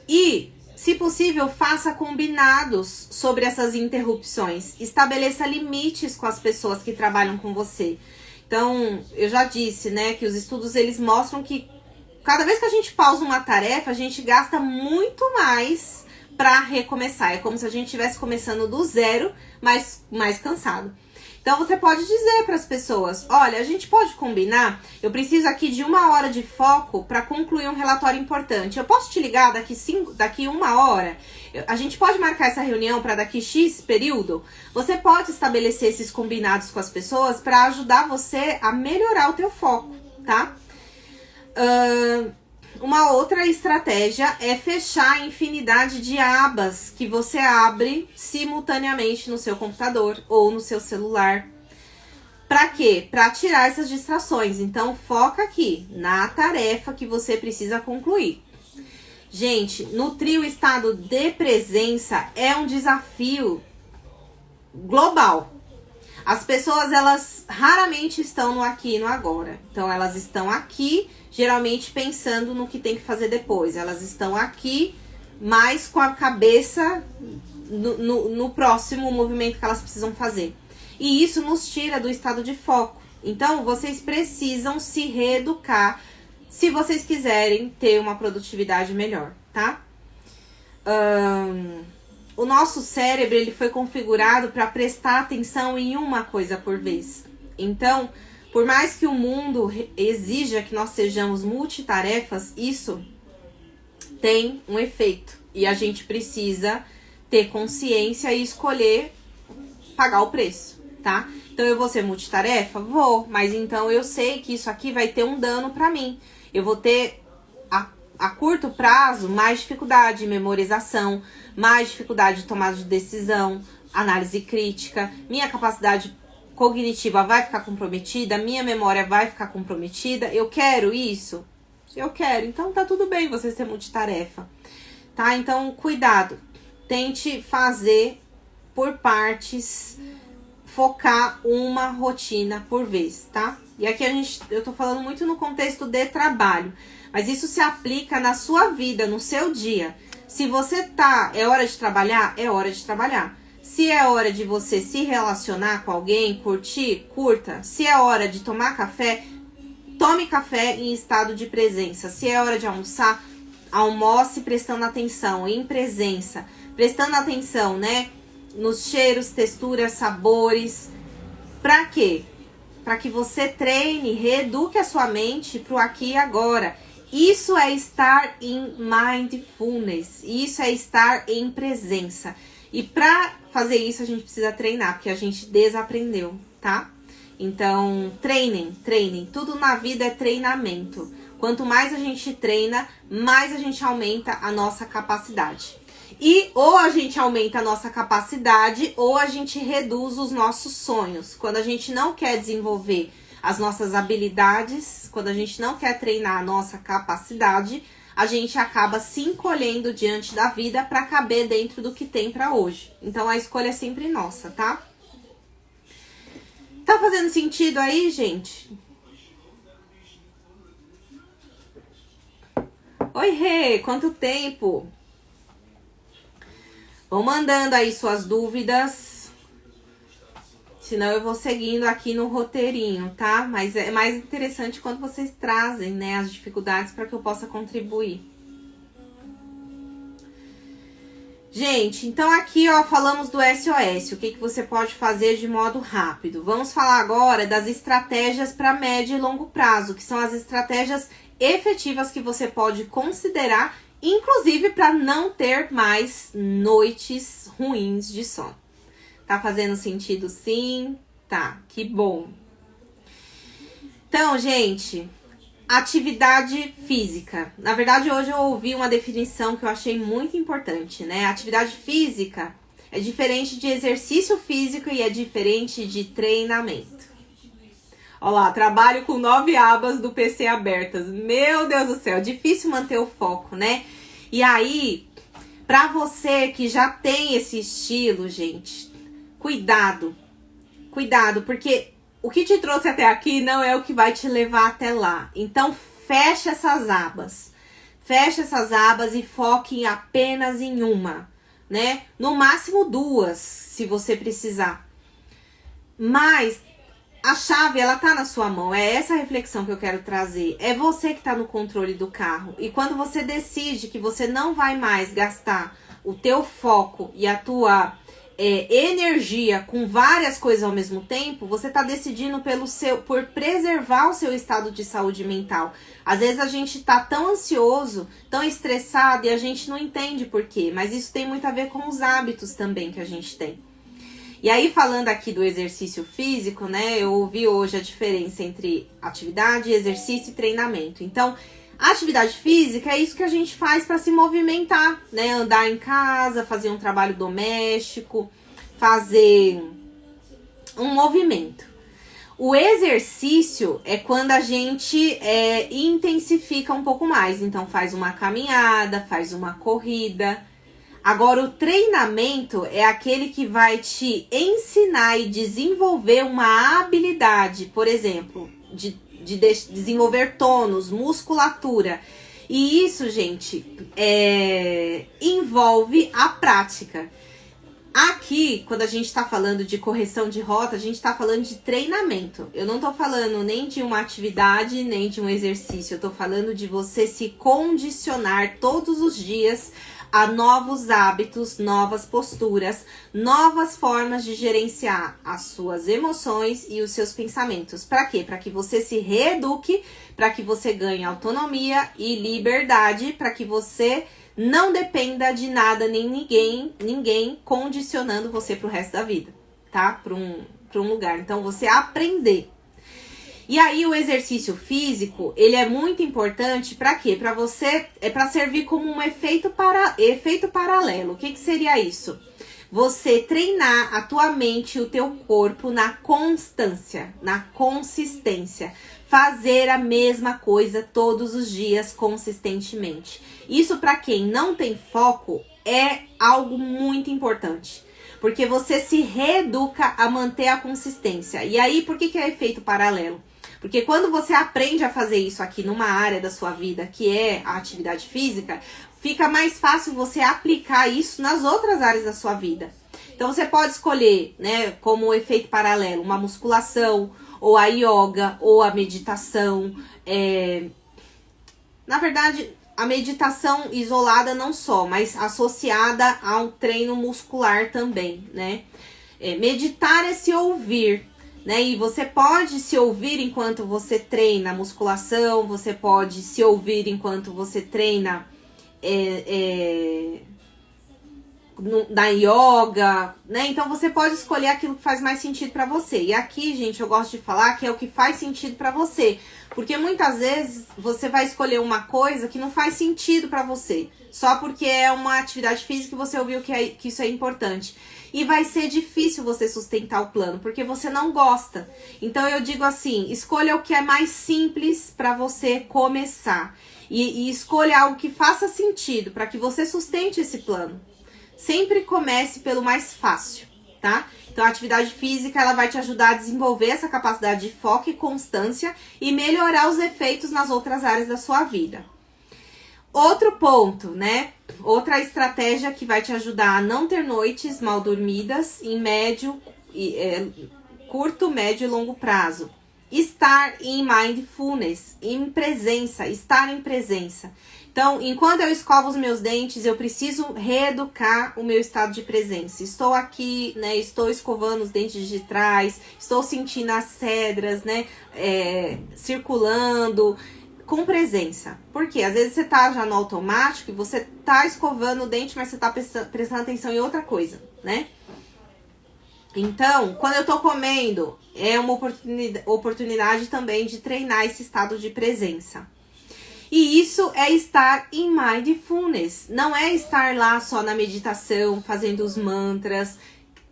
E, se possível, faça combinados sobre essas interrupções. Estabeleça limites com as pessoas que trabalham com você. Então, eu já disse, né, que os estudos eles mostram que cada vez que a gente pausa uma tarefa, a gente gasta muito mais para recomeçar. É como se a gente estivesse começando do zero, mas mais cansado. Então, você pode dizer para as pessoas, olha, a gente pode combinar, eu preciso aqui de 1 hora de foco para concluir um relatório importante. Eu posso te ligar daqui 1 hora? A gente pode marcar essa reunião para daqui X período? Você pode estabelecer esses combinados com as pessoas para ajudar você a melhorar o teu foco, tá? Uma outra estratégia é fechar a infinidade de abas que você abre simultaneamente no seu computador ou no seu celular. Para quê? Para tirar essas distrações. Então, foca aqui na tarefa que você precisa concluir. Gente, nutrir o estado de presença é um desafio global. As pessoas, elas raramente estão no aqui e no agora. Então, elas estão aqui, geralmente pensando no que tem que fazer depois. Elas estão aqui, mais com a cabeça no próximo movimento que elas precisam fazer. E isso nos tira do estado de foco. Então, vocês precisam se reeducar se vocês quiserem ter uma produtividade melhor, tá? O nosso cérebro ele foi configurado para prestar atenção em uma coisa por vez. Então, por mais que o mundo exija que nós sejamos multitarefas, isso tem um efeito. E a gente precisa ter consciência e escolher pagar o preço, tá? Então, eu vou ser multitarefa? Vou, mas então eu sei que isso aqui vai ter um dano para mim. Eu vou ter a curto prazo mais dificuldade de memorização, mais dificuldade de tomada de decisão, análise crítica, minha capacidade cognitiva vai ficar comprometida, minha memória vai ficar comprometida. Eu quero isso? Eu quero. Então tá tudo bem você ser multitarefa, tá? Então cuidado, tente fazer por partes, focar uma rotina por vez, tá? E aqui eu tô falando muito no contexto de trabalho, mas isso se aplica na sua vida, no seu dia. Se você é hora de trabalhar, é hora de trabalhar. Se é hora de você se relacionar com alguém, curtir, curta. Se é hora de tomar café, tome café em estado de presença. Se é hora de almoçar, almoce prestando atenção, em presença. Prestando atenção, né? Nos cheiros, texturas, sabores. Pra quê? Para que você treine, reeduque a sua mente pro aqui e agora. Isso é estar em mindfulness. Isso é estar em presença. E para fazer isso, a gente precisa treinar, porque a gente desaprendeu, tá? Então, treinem. Tudo na vida é treinamento. Quanto mais a gente treina, mais a gente aumenta a nossa capacidade. E ou a gente aumenta a nossa capacidade, ou a gente reduz os nossos sonhos. Quando a gente não quer desenvolver as nossas habilidades, quando a gente não quer treinar a nossa capacidade, a gente acaba se encolhendo diante da vida para caber dentro do que tem para hoje. Então, a escolha é sempre nossa, tá? Tá fazendo sentido aí, gente? Oi, Rê, quanto tempo? Vão mandando aí suas dúvidas. Senão eu vou seguindo aqui no roteirinho, tá? Mas é mais interessante quando vocês trazem, né, as dificuldades para que eu possa contribuir. Gente, então aqui, ó, falamos do SOS, o que você pode fazer de modo rápido. Vamos falar agora das estratégias para médio e longo prazo, que são as estratégias efetivas que você pode considerar, inclusive para não ter mais noites ruins de sono. Tá fazendo sentido, sim? Tá, que bom. Então, gente, atividade física. Na verdade, hoje eu ouvi uma definição que eu achei muito importante, né? Atividade física é diferente de exercício físico e é diferente de treinamento. Olha lá, trabalho com 9 abas do PC abertas. Meu Deus do céu, difícil manter o foco, né? E aí, Pra você que já tem esse estilo, gente, cuidado, porque o que te trouxe até aqui não é o que vai te levar até lá. Então, fecha essas abas. Fecha essas abas e foque apenas em uma, né? No máximo 2, se você precisar. Mas a chave, ela tá na sua mão. É essa reflexão que eu quero trazer. É você que tá no controle do carro. E quando você decide que você não vai mais gastar o teu foco e a tua energia com várias coisas ao mesmo tempo, você tá decidindo por preservar o seu estado de saúde mental. Às vezes a gente tá tão ansioso, tão estressado e a gente não entende por quê. Mas isso tem muito a ver com os hábitos também que a gente tem. E aí, falando aqui do exercício físico, né, eu ouvi hoje a diferença entre atividade, exercício e treinamento. Então, a atividade física é isso que a gente faz para se movimentar, né, andar em casa, fazer um trabalho doméstico, fazer um movimento. O exercício é quando a gente intensifica um pouco mais, então faz uma caminhada, faz uma corrida. Agora, o treinamento é aquele que vai te ensinar e desenvolver uma habilidade, por exemplo, de desenvolver tônus, musculatura. E isso, gente, envolve a prática. Aqui, quando a gente tá falando de correção de rota, a gente tá falando de treinamento. Eu não tô falando nem de uma atividade, nem de um exercício. Eu tô falando de você se condicionar todos os dias a novos hábitos, novas posturas, novas formas de gerenciar as suas emoções e os seus pensamentos. Para quê? Para que você se reeduque, para que você ganhe autonomia e liberdade, para que você não dependa de nada nem ninguém condicionando você pro resto da vida, tá? Para um lugar. Então, você aprender. E aí, o exercício físico, ele é muito importante para quê? Para você, para servir como um efeito paralelo. O que seria isso? Você treinar a tua mente e o teu corpo na constância, na consistência. Fazer a mesma coisa todos os dias consistentemente. Isso, para quem não tem foco, é algo muito importante. Porque você se reeduca a manter a consistência. E aí, por que é efeito paralelo? Porque quando você aprende a fazer isso aqui numa área da sua vida, que é a atividade física, fica mais fácil você aplicar isso nas outras áreas da sua vida. Então, você pode escolher, né, como efeito paralelo, uma musculação, ou a yoga, ou a meditação. Na verdade, a meditação isolada não só, mas associada ao treino muscular também, né? Meditar é se ouvir, né? E você pode se ouvir enquanto você treina musculação, você pode se ouvir enquanto você treina da yoga, né? Então você pode escolher aquilo que faz mais sentido pra você. E aqui, gente, eu gosto de falar que é o que faz sentido pra você, porque muitas vezes você vai escolher uma coisa que não faz sentido pra você, só porque é uma atividade física e você ouviu que isso é importante. E vai ser difícil você sustentar o plano, porque você não gosta. Então eu digo assim, escolha o que é mais simples pra você começar. E escolha algo que faça sentido para que você sustente esse plano. Sempre comece pelo mais fácil, tá? Então, a atividade física, ela vai te ajudar a desenvolver essa capacidade de foco e constância e melhorar os efeitos nas outras áreas da sua vida. Outro ponto, né? Outra estratégia que vai te ajudar a não ter noites mal dormidas em curto, médio e longo prazo. Estar em mindfulness, em presença, estar em presença. Então, enquanto eu escovo os meus dentes, eu preciso reeducar o meu estado de presença. Estou aqui, né, estou escovando os dentes de trás, estou sentindo as cedras, né, circulando, com presença. Porque às vezes você tá já no automático e você tá escovando o dente, mas você tá prestando atenção em outra coisa, né? Então, quando eu tô comendo, é uma oportunidade também de treinar esse estado de presença. E isso é estar em mindfulness. Não é estar lá só na meditação, fazendo os mantras,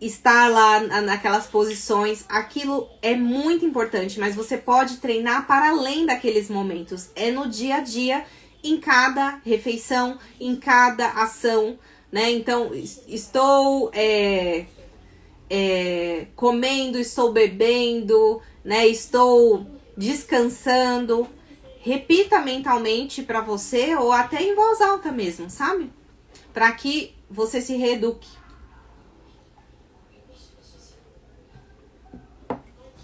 estar lá naquelas posições. Aquilo é muito importante, mas você pode treinar para além daqueles momentos. É no dia a dia, em cada refeição, em cada ação, né? Então, estou comendo, estou bebendo, né? Estou descansando. Repita mentalmente para você ou até em voz alta mesmo, sabe? Para que você se reeduque.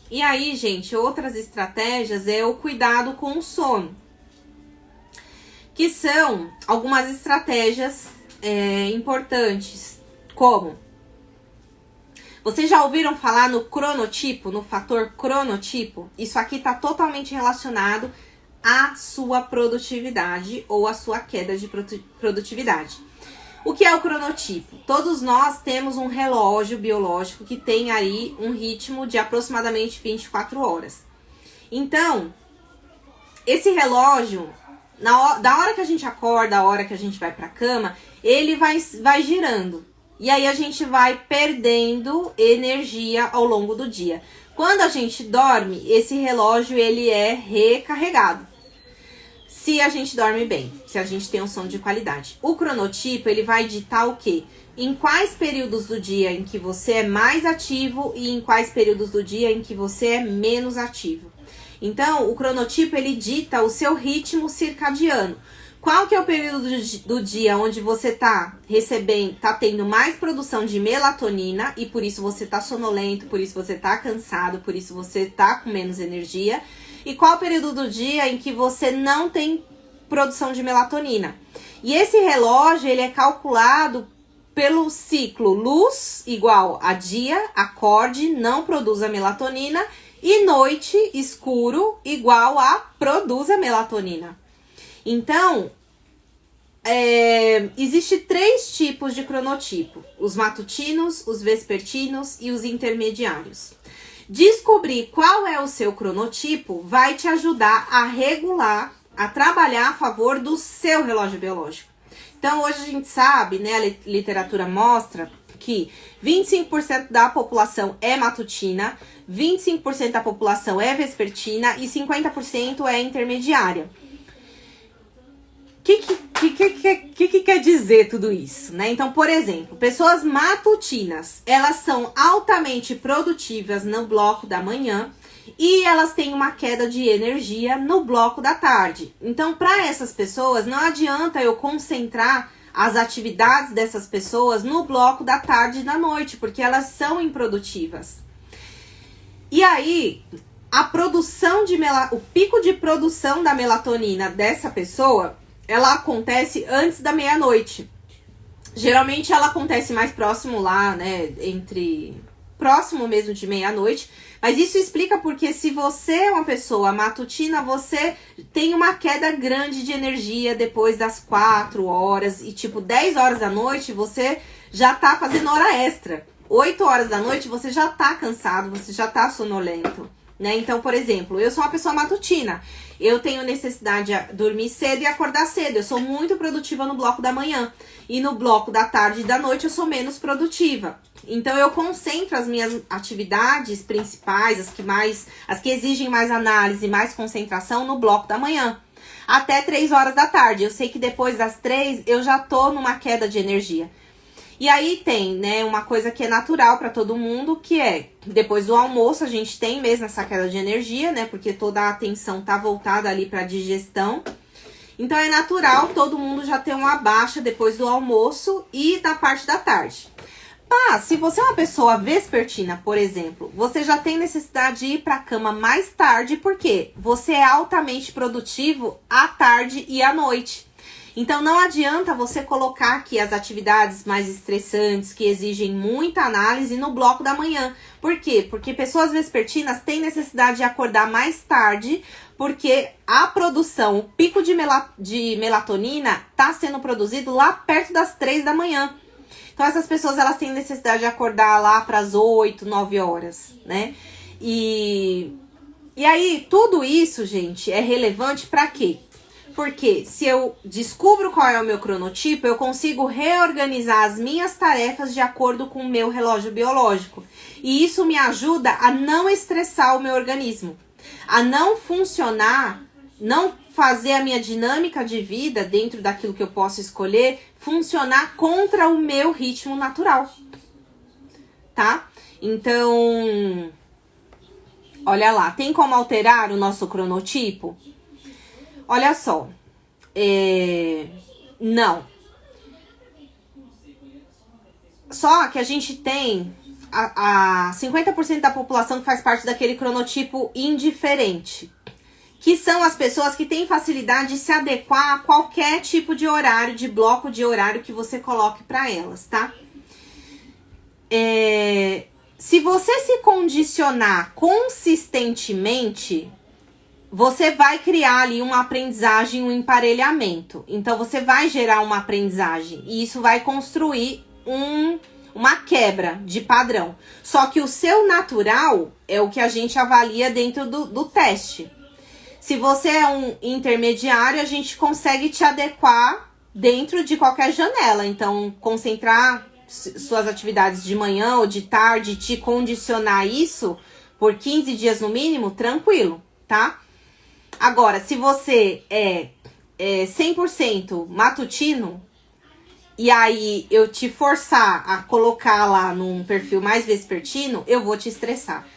E aí, gente, outras estratégias é o cuidado com o sono, que são algumas estratégias importantes, como vocês já ouviram falar no cronotipo, no fator cronotipo? Isso aqui está totalmente relacionado à sua produtividade ou à sua queda de produtividade. O que é o cronotipo? Todos nós temos um relógio biológico que tem aí um ritmo de aproximadamente 24 horas. Então, esse relógio, da hora que a gente acorda, a hora que a gente vai para a cama, ele vai girando. E aí a gente vai perdendo energia ao longo do dia. Quando a gente dorme, esse relógio ele é recarregado. Se a gente dorme bem, se a gente tem um sono de qualidade. O cronotipo, ele vai ditar o quê? Em quais períodos do dia em que você é mais ativo e em quais períodos do dia em que você é menos ativo. Então, o cronotipo, ele dita o seu ritmo circadiano. Qual que é o período do dia onde você tá tendo mais produção de melatonina e por isso você tá sonolento, por isso você tá cansado, por isso você tá com menos energia. E qual o período do dia em que você não tem produção de melatonina. E esse relógio, ele é calculado pelo ciclo luz igual a dia, acorde, não produz a melatonina, e noite, escuro, igual a produz a melatonina. Então, existe 3 tipos de cronotipo: os matutinos, os vespertinos e os intermediários. Descobrir qual é o seu cronotipo vai te ajudar a regular, a trabalhar a favor do seu relógio biológico. Então, hoje a gente sabe, né, a literatura mostra que 25% da população é matutina, 25% da população é vespertina e 50% é intermediária. O que quer dizer tudo isso, né? Então, por exemplo, pessoas matutinas, elas são altamente produtivas no bloco da manhã e elas têm uma queda de energia no bloco da tarde. Então, para essas pessoas, não adianta eu concentrar as atividades dessas pessoas no bloco da tarde e da noite, porque elas são improdutivas. E aí, a produção o pico de produção da melatonina dessa pessoa, ela acontece antes da meia-noite. Geralmente ela acontece mais próximo lá, né, próximo mesmo de meia-noite. Mas isso explica porque se você é uma pessoa matutina, você tem uma queda grande de energia depois das 4 horas. E tipo, 10 horas da noite você já tá fazendo hora extra. 8 horas da noite você já tá cansado, você já tá sonolento, né? Então, por exemplo, eu sou uma pessoa matutina. Eu tenho necessidade de dormir cedo e acordar cedo. Eu sou muito produtiva no bloco da manhã. E no bloco da tarde e da noite eu sou menos produtiva. Então eu concentro as minhas atividades principais, as que exigem mais análise, mais concentração, no bloco da manhã. Até 3 horas da tarde. Eu sei que depois das 3 eu já tô numa queda de energia. E aí tem, né, uma coisa que é natural para todo mundo, que é, depois do almoço a gente tem mesmo essa queda de energia, né, porque toda a atenção tá voltada ali para digestão. Então é natural todo mundo já ter uma baixa depois do almoço e da parte da tarde. Mas se você é uma pessoa vespertina, por exemplo, você já tem necessidade de ir para a cama mais tarde, porque você é altamente produtivo à tarde e à noite. Então não adianta você colocar aqui as atividades mais estressantes, que exigem muita análise, no bloco da manhã. Por quê? Porque pessoas vespertinas têm necessidade de acordar mais tarde, porque a produção, o pico de melatonina está sendo produzido lá perto das 3 da manhã. Então essas pessoas, elas têm necessidade de acordar lá para as 8, 9 horas, né? E aí tudo isso, gente, é relevante para quê? Porque se eu descubro qual é o meu cronotipo, eu consigo reorganizar as minhas tarefas de acordo com o meu relógio biológico. E isso me ajuda a não estressar o meu organismo, a não fazer a minha dinâmica de vida, dentro daquilo que eu posso escolher, funcionar contra o meu ritmo natural, tá? Então, olha lá, tem como alterar o nosso cronotipo? Olha só, não. Só que a gente tem a 50% da população que faz parte daquele cronotipo indiferente, que são as pessoas que têm facilidade de se adequar a qualquer tipo de horário, de bloco de horário que você coloque para elas, tá? Se você se condicionar consistentemente, você vai criar ali uma aprendizagem, um emparelhamento. Então, você vai gerar uma aprendizagem e isso vai construir uma quebra de padrão. Só que o seu natural é o que a gente avalia dentro do teste. Se você é um intermediário, a gente consegue te adequar dentro de qualquer janela. Então, concentrar suas atividades de manhã ou de tarde, te condicionar isso por 15 dias no mínimo, tranquilo, tá? Agora, se você é 100% matutino, e aí eu te forçar a colocar lá num perfil mais vespertino, eu vou te estressar,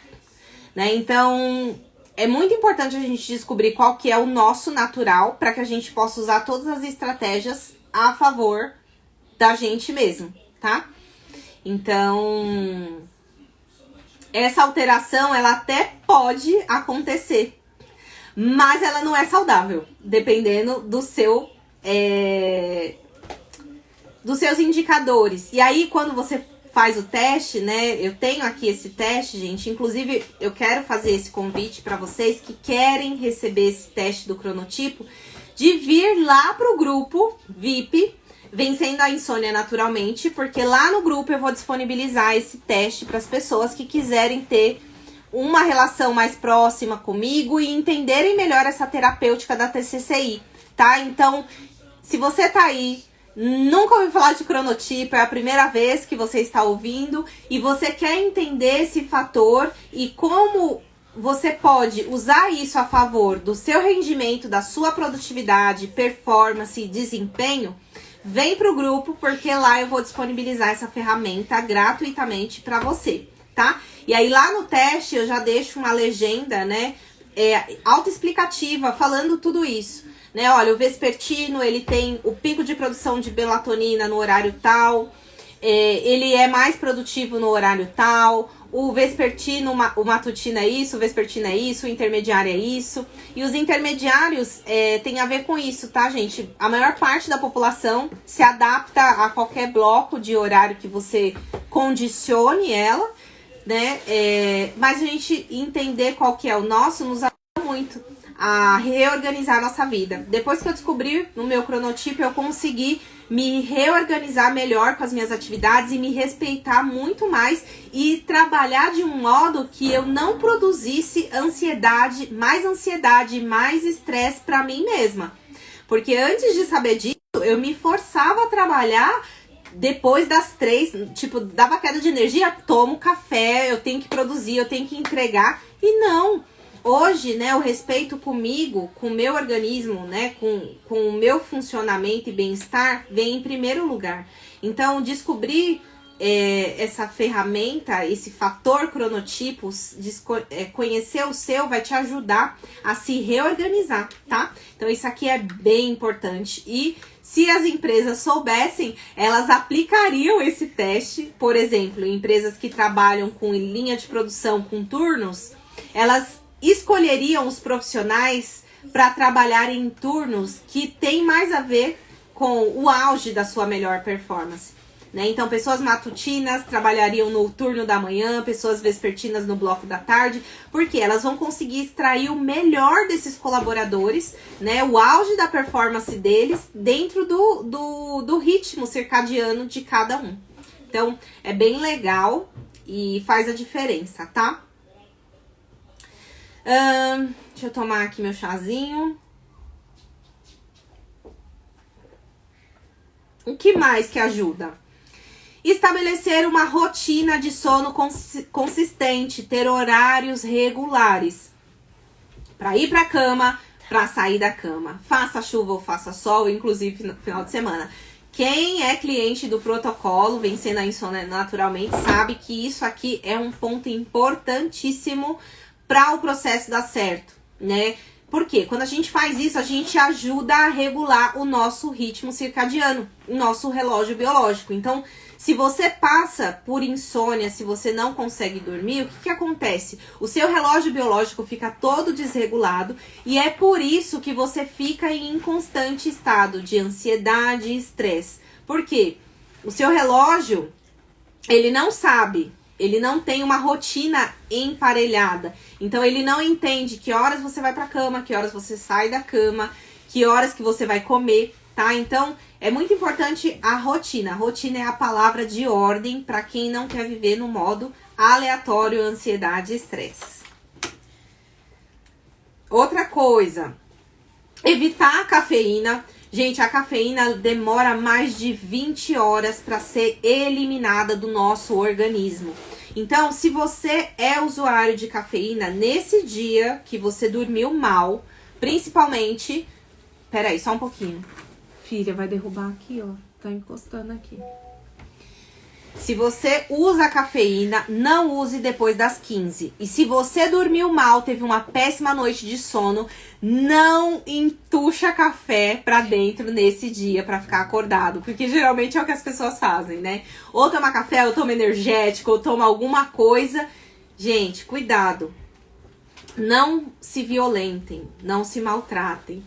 né? Então, é muito importante a gente descobrir qual que é o nosso natural para que a gente possa usar todas as estratégias a favor da gente mesmo, tá? Então, essa alteração, ela até pode acontecer, mas ela não é saudável, dependendo dos seus indicadores. E aí, quando você faz o teste, né? Eu tenho aqui esse teste, gente. Inclusive, eu quero fazer esse convite para vocês que querem receber esse teste do cronotipo, de vir lá pro grupo VIP, Vencendo a Insônia Naturalmente, porque lá no grupo eu vou disponibilizar esse teste para as pessoas que quiserem ter uma relação mais próxima comigo e entenderem melhor essa terapêutica da TCCI, tá? Então, se você tá aí, nunca ouviu falar de cronotipo, é a primeira vez que você está ouvindo e você quer entender esse fator e como você pode usar isso a favor do seu rendimento, da sua produtividade, performance e desempenho, vem pro grupo, porque lá eu vou disponibilizar essa ferramenta gratuitamente para você, tá? E aí lá no teste eu já deixo uma legenda, né, autoexplicativa, falando tudo isso, né? Olha, o vespertino, ele tem o pico de produção de melatonina no horário tal, ele é mais produtivo no horário tal, o vespertino, o matutino é isso, o vespertino é isso, o intermediário é isso. E os intermediários tem a ver com isso, tá, gente? A maior parte da população se adapta a qualquer bloco de horário que você condicione ela, né? Mas a gente entender qual que é o nosso nos ajuda muito a reorganizar a nossa vida. Depois que eu descobri no meu cronotipo, eu consegui me reorganizar melhor com as minhas atividades e me respeitar muito mais e trabalhar de um modo que eu não produzisse ansiedade, mais estresse para mim mesma. Porque antes de saber disso, eu me forçava a trabalhar depois das 3, tipo, dava queda de energia, tomo café, eu tenho que produzir, eu tenho que entregar, e não. Hoje, né, o respeito comigo, com o meu organismo, né, com o meu funcionamento e bem-estar, vem em primeiro lugar. Então, descobrir essa ferramenta, esse fator cronotipo, conhecer o seu, vai te ajudar a se reorganizar, tá? Então, isso aqui é bem importante. E se as empresas soubessem, elas aplicariam esse teste. Por exemplo, empresas que trabalham com linha de produção com turnos, elas escolheriam os profissionais para trabalhar em turnos que tem mais a ver com o auge da sua melhor performance, né? Então, pessoas matutinas trabalhariam no turno da manhã, pessoas vespertinas no bloco da tarde, porque elas vão conseguir extrair o melhor desses colaboradores, né? O auge da performance deles dentro do ritmo circadiano de cada um. Então, é bem legal e faz a diferença, tá? Deixa eu tomar aqui meu chazinho. O que mais que ajuda? Estabelecer uma rotina de sono consistente, ter horários regulares. Para ir para a cama, para sair da cama. Faça chuva ou faça sol, inclusive no final de semana. Quem é cliente do protocolo Vencendo a Insônia Naturalmente sabe que isso aqui é um ponto importantíssimo para o processo dar certo, né? Porque quando a gente faz isso, a gente ajuda a regular o nosso ritmo circadiano, o nosso relógio biológico. Então, se você passa por insônia, se você não consegue dormir, o que acontece? O seu relógio biológico fica todo desregulado e é por isso que você fica em constante estado de ansiedade e estresse. Por quê? O seu relógio, ele não sabe, ele não tem uma rotina emparelhada. Então, ele não entende que horas você vai pra cama, que horas você sai da cama, que horas que você vai comer, tá? Então, é muito importante a rotina. A rotina é a palavra de ordem para quem não quer viver no modo aleatório, ansiedade e estresse. Outra coisa, evitar a cafeína. Gente, a cafeína demora mais de 20 horas para ser eliminada do nosso organismo. Então, se você é usuário de cafeína, nesse dia que você dormiu mal, principalmente... Peraí, só um pouquinho. Filha, vai derrubar aqui, ó. Tá encostando aqui. Se você usa cafeína, não use depois das 15. E se você dormiu mal, teve uma péssima noite de sono, não entuxa café pra dentro nesse dia pra ficar acordado. Porque geralmente é o que as pessoas fazem, né? Ou toma café, ou toma energético, ou toma alguma coisa. Gente, cuidado. Não se violentem, não se maltratem.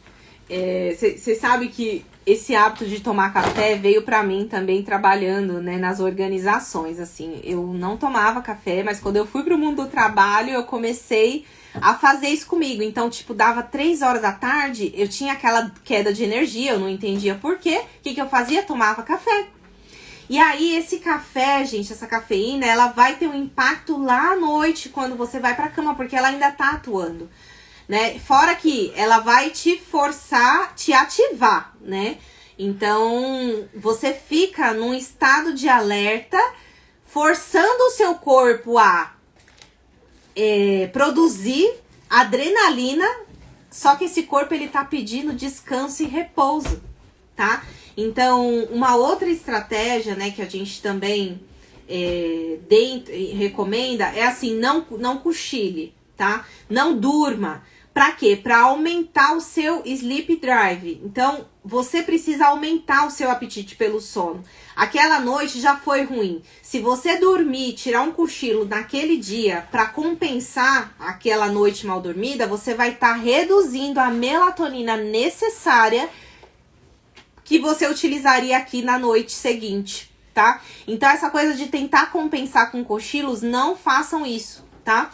Você sabe que esse hábito de tomar café veio pra mim também trabalhando, né, nas organizações, assim. Eu não tomava café, mas quando eu fui pro mundo do trabalho, eu comecei a fazer isso comigo. Então, tipo, dava 3 horas da tarde, eu tinha aquela queda de energia, eu não entendia por quê. O que eu fazia? Tomava café. E aí, esse café, gente, essa cafeína, ela vai ter um impacto lá à noite, quando você vai pra cama, porque ela ainda tá atuando. Né? Fora que ela vai te forçar, te ativar, né? Então, você fica num estado de alerta, forçando o seu corpo a produzir adrenalina, só que esse corpo, ele tá pedindo descanso e repouso, tá? Então, uma outra estratégia, né, que a gente também recomenda é assim, não cochile, tá? Não durma. Pra quê? Pra aumentar o seu sleep drive. Então, você precisa aumentar o seu apetite pelo sono. Aquela noite já foi ruim. Se você dormir, tirar um cochilo naquele dia pra compensar aquela noite mal dormida, você vai estar reduzindo a melatonina necessária que você utilizaria aqui na noite seguinte, tá? Então, essa coisa de tentar compensar com cochilos, não façam isso, tá?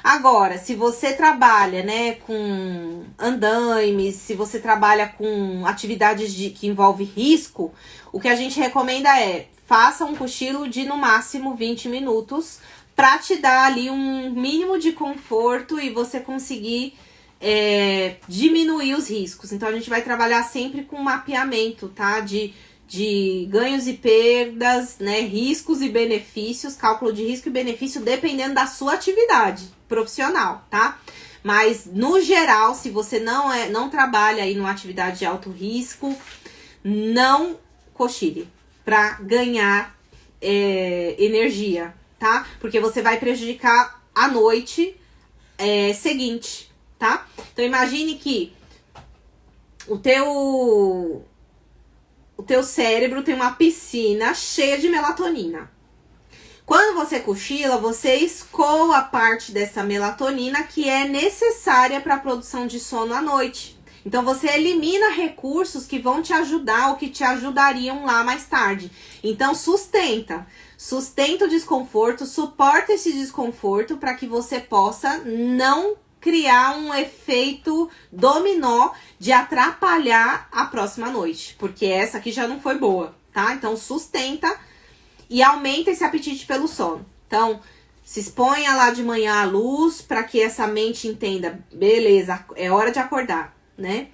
Agora, se você trabalha, né, com andaimes, se você trabalha com atividades que envolve risco, o que a gente recomenda é, faça um cochilo de no máximo 20 minutos para te dar ali um mínimo de conforto e você conseguir diminuir os riscos. Então, a gente vai trabalhar sempre com mapeamento, tá? De ganhos e perdas, né, riscos e benefícios, cálculo de risco e benefício, dependendo da sua atividade profissional, tá? Mas, no geral, se você não trabalha aí numa atividade de alto risco, não cochile para ganhar energia, tá? Porque você vai prejudicar a noite seguinte, tá? Então, imagine que o teu cérebro tem uma piscina cheia de melatonina. Quando você cochila, você escoa parte dessa melatonina que é necessária para a produção de sono à noite. Então, você elimina recursos que vão te ajudar ou que te ajudariam lá mais tarde. Então, sustenta o desconforto, suporta esse desconforto para que você possa não criar um efeito dominó de atrapalhar a próxima noite, porque essa aqui já não foi boa, tá? Então, sustenta e aumenta esse apetite pelo sono. Então, se exponha lá de manhã à luz para que essa mente entenda, beleza, é hora de acordar, né?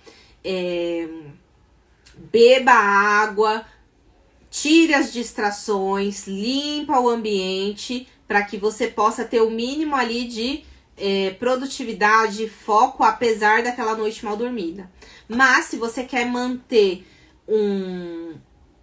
Beba água, tire as distrações, limpa o ambiente para que você possa ter o mínimo ali de produtividade, foco, apesar daquela noite mal dormida. Mas se você quer manter um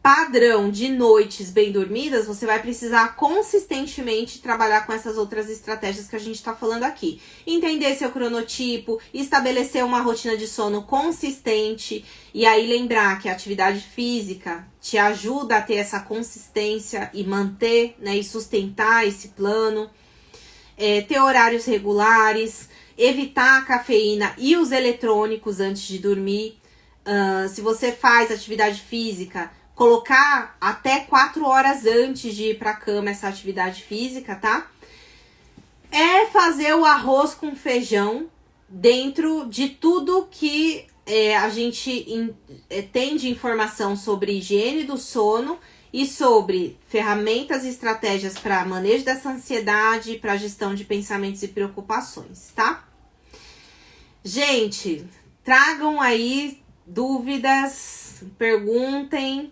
padrão de noites bem dormidas, você vai precisar consistentemente trabalhar com essas outras estratégias que a gente tá falando aqui. Entender seu cronotipo, estabelecer uma rotina de sono consistente, e aí lembrar que a atividade física te ajuda a ter essa consistência e manter, né, e sustentar esse plano. Ter horários regulares, evitar a cafeína e os eletrônicos antes de dormir. Se você faz atividade física, colocar até 4 horas antes de ir pra cama essa atividade física, tá? Fazer o arroz com feijão dentro de tudo que a gente tem de informação sobre higiene do sono e sobre ferramentas e estratégias para manejo dessa ansiedade, para gestão de pensamentos e preocupações, tá? Gente, tragam aí dúvidas, perguntem.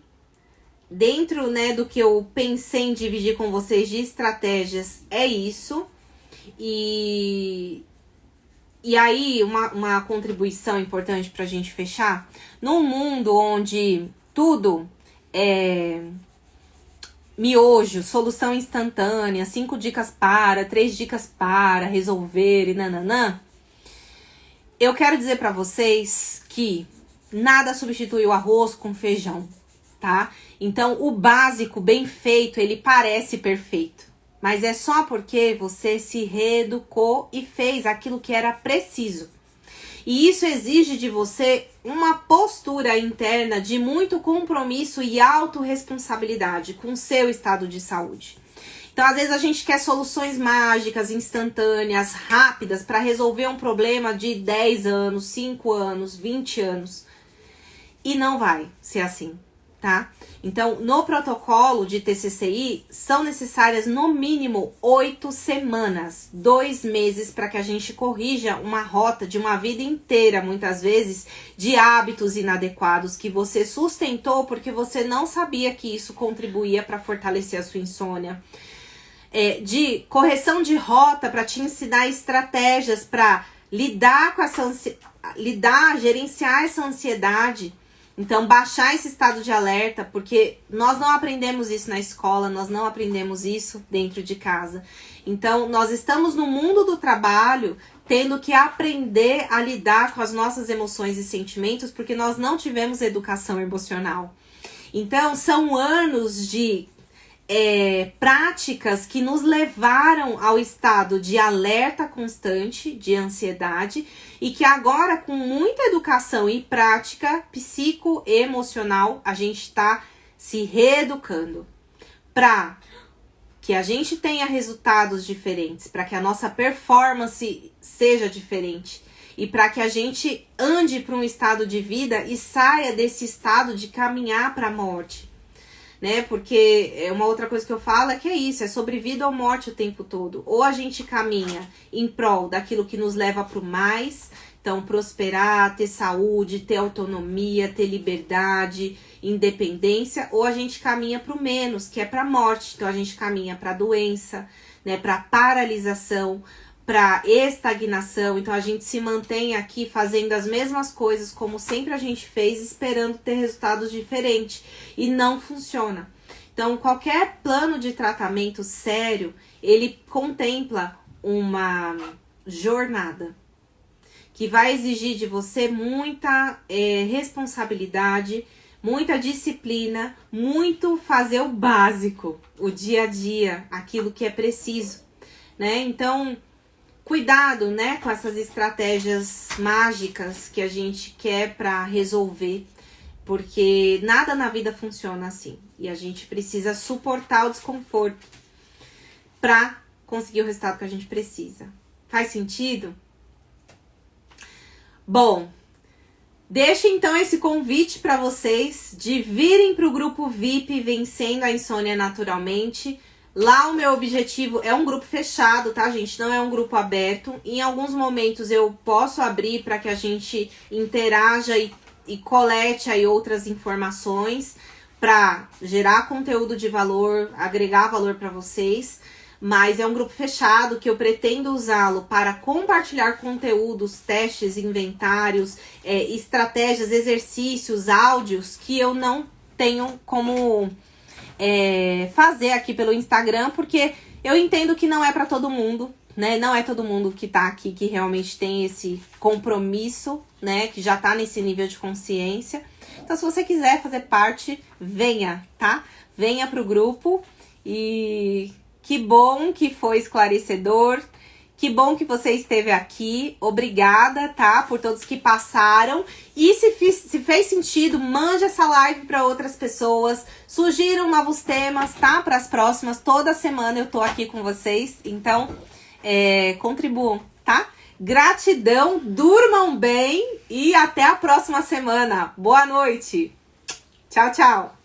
Dentro, né, do que eu pensei em dividir com vocês de estratégias, é isso. E aí, uma contribuição importante pra gente fechar. Num mundo onde tudo é miojo, solução instantânea, 5 dicas para, 3 dicas para resolver e nananã, eu quero dizer pra vocês que nada substitui o arroz com feijão, tá? Então, o básico bem feito, ele parece perfeito. Mas é só porque você se reeducou e fez aquilo que era preciso. E isso exige de você uma postura interna de muito compromisso e autorresponsabilidade com o seu estado de saúde. Então, às vezes a gente quer soluções mágicas, instantâneas, rápidas para resolver um problema de 10 anos, 5 anos, 20 anos. E não vai ser assim, tá? Então, no protocolo de TCCI, são necessárias no mínimo 8 semanas, 2 meses, para que a gente corrija uma rota de uma vida inteira, muitas vezes, de hábitos inadequados que você sustentou porque você não sabia que isso contribuía para fortalecer a sua insônia. De correção de rota para te ensinar estratégias para lidar com essa gerenciar essa ansiedade. Então, baixar esse estado de alerta, porque nós não aprendemos isso na escola, nós não aprendemos isso dentro de casa. Então, nós estamos no mundo do trabalho tendo que aprender a lidar com as nossas emoções e sentimentos, porque nós não tivemos educação emocional. Então, são anos de práticas que nos levaram ao estado de alerta constante, de ansiedade, e que agora, com muita educação e prática psicoemocional, a gente está se reeducando para que a gente tenha resultados diferentes, para que a nossa performance seja diferente e para que a gente ande para um estado de vida e saia desse estado de caminhar para a morte. Né? Porque uma outra coisa que eu falo é que é isso, é sobre vida ou morte o tempo todo. Ou a gente caminha em prol daquilo que nos leva para o mais, então prosperar, ter saúde, ter autonomia, ter liberdade, independência, ou a gente caminha para o menos, que é para a morte. Então a gente caminha para a doença, né? Para paralisação, para estagnação. Então a gente se mantém aqui fazendo as mesmas coisas como sempre a gente fez, esperando ter resultados diferentes, e não funciona. Então qualquer plano de tratamento sério, ele contempla uma jornada que vai exigir de você muita responsabilidade, muita disciplina, muito fazer o básico, o dia a dia, aquilo que é preciso, né? Então cuidado, né, com essas estratégias mágicas que a gente quer para resolver, porque nada na vida funciona assim. E a gente precisa suportar o desconforto para conseguir o resultado que a gente precisa. Faz sentido? Bom, deixo então esse convite para vocês de virem para o grupo VIP Vencendo a Insônia Naturalmente. Lá o meu objetivo é um grupo fechado, tá, gente? Não é um grupo aberto. Em alguns momentos eu posso abrir para que a gente interaja e colete aí outras informações para gerar conteúdo de valor, agregar valor para vocês. mas é um grupo fechado que eu pretendo usá-lo para compartilhar conteúdos, testes, inventários, estratégias, exercícios, áudios que eu não tenho como fazer aqui pelo Instagram, porque eu entendo que não é para todo mundo, né? Não é todo mundo que tá aqui que realmente tem esse compromisso, né? Que já tá nesse nível de consciência. Então, se você quiser fazer parte, venha, tá? Venha pro grupo e que bom que foi esclarecedor. Que bom que você esteve aqui. Obrigada, tá? Por todos que passaram. E se fez sentido, mande essa live para outras pessoas. Sugiram novos temas, tá? Para as próximas. Toda semana eu tô aqui com vocês. Então, contribuam, tá? Gratidão, durmam bem e até a próxima semana. Boa noite. Tchau, tchau.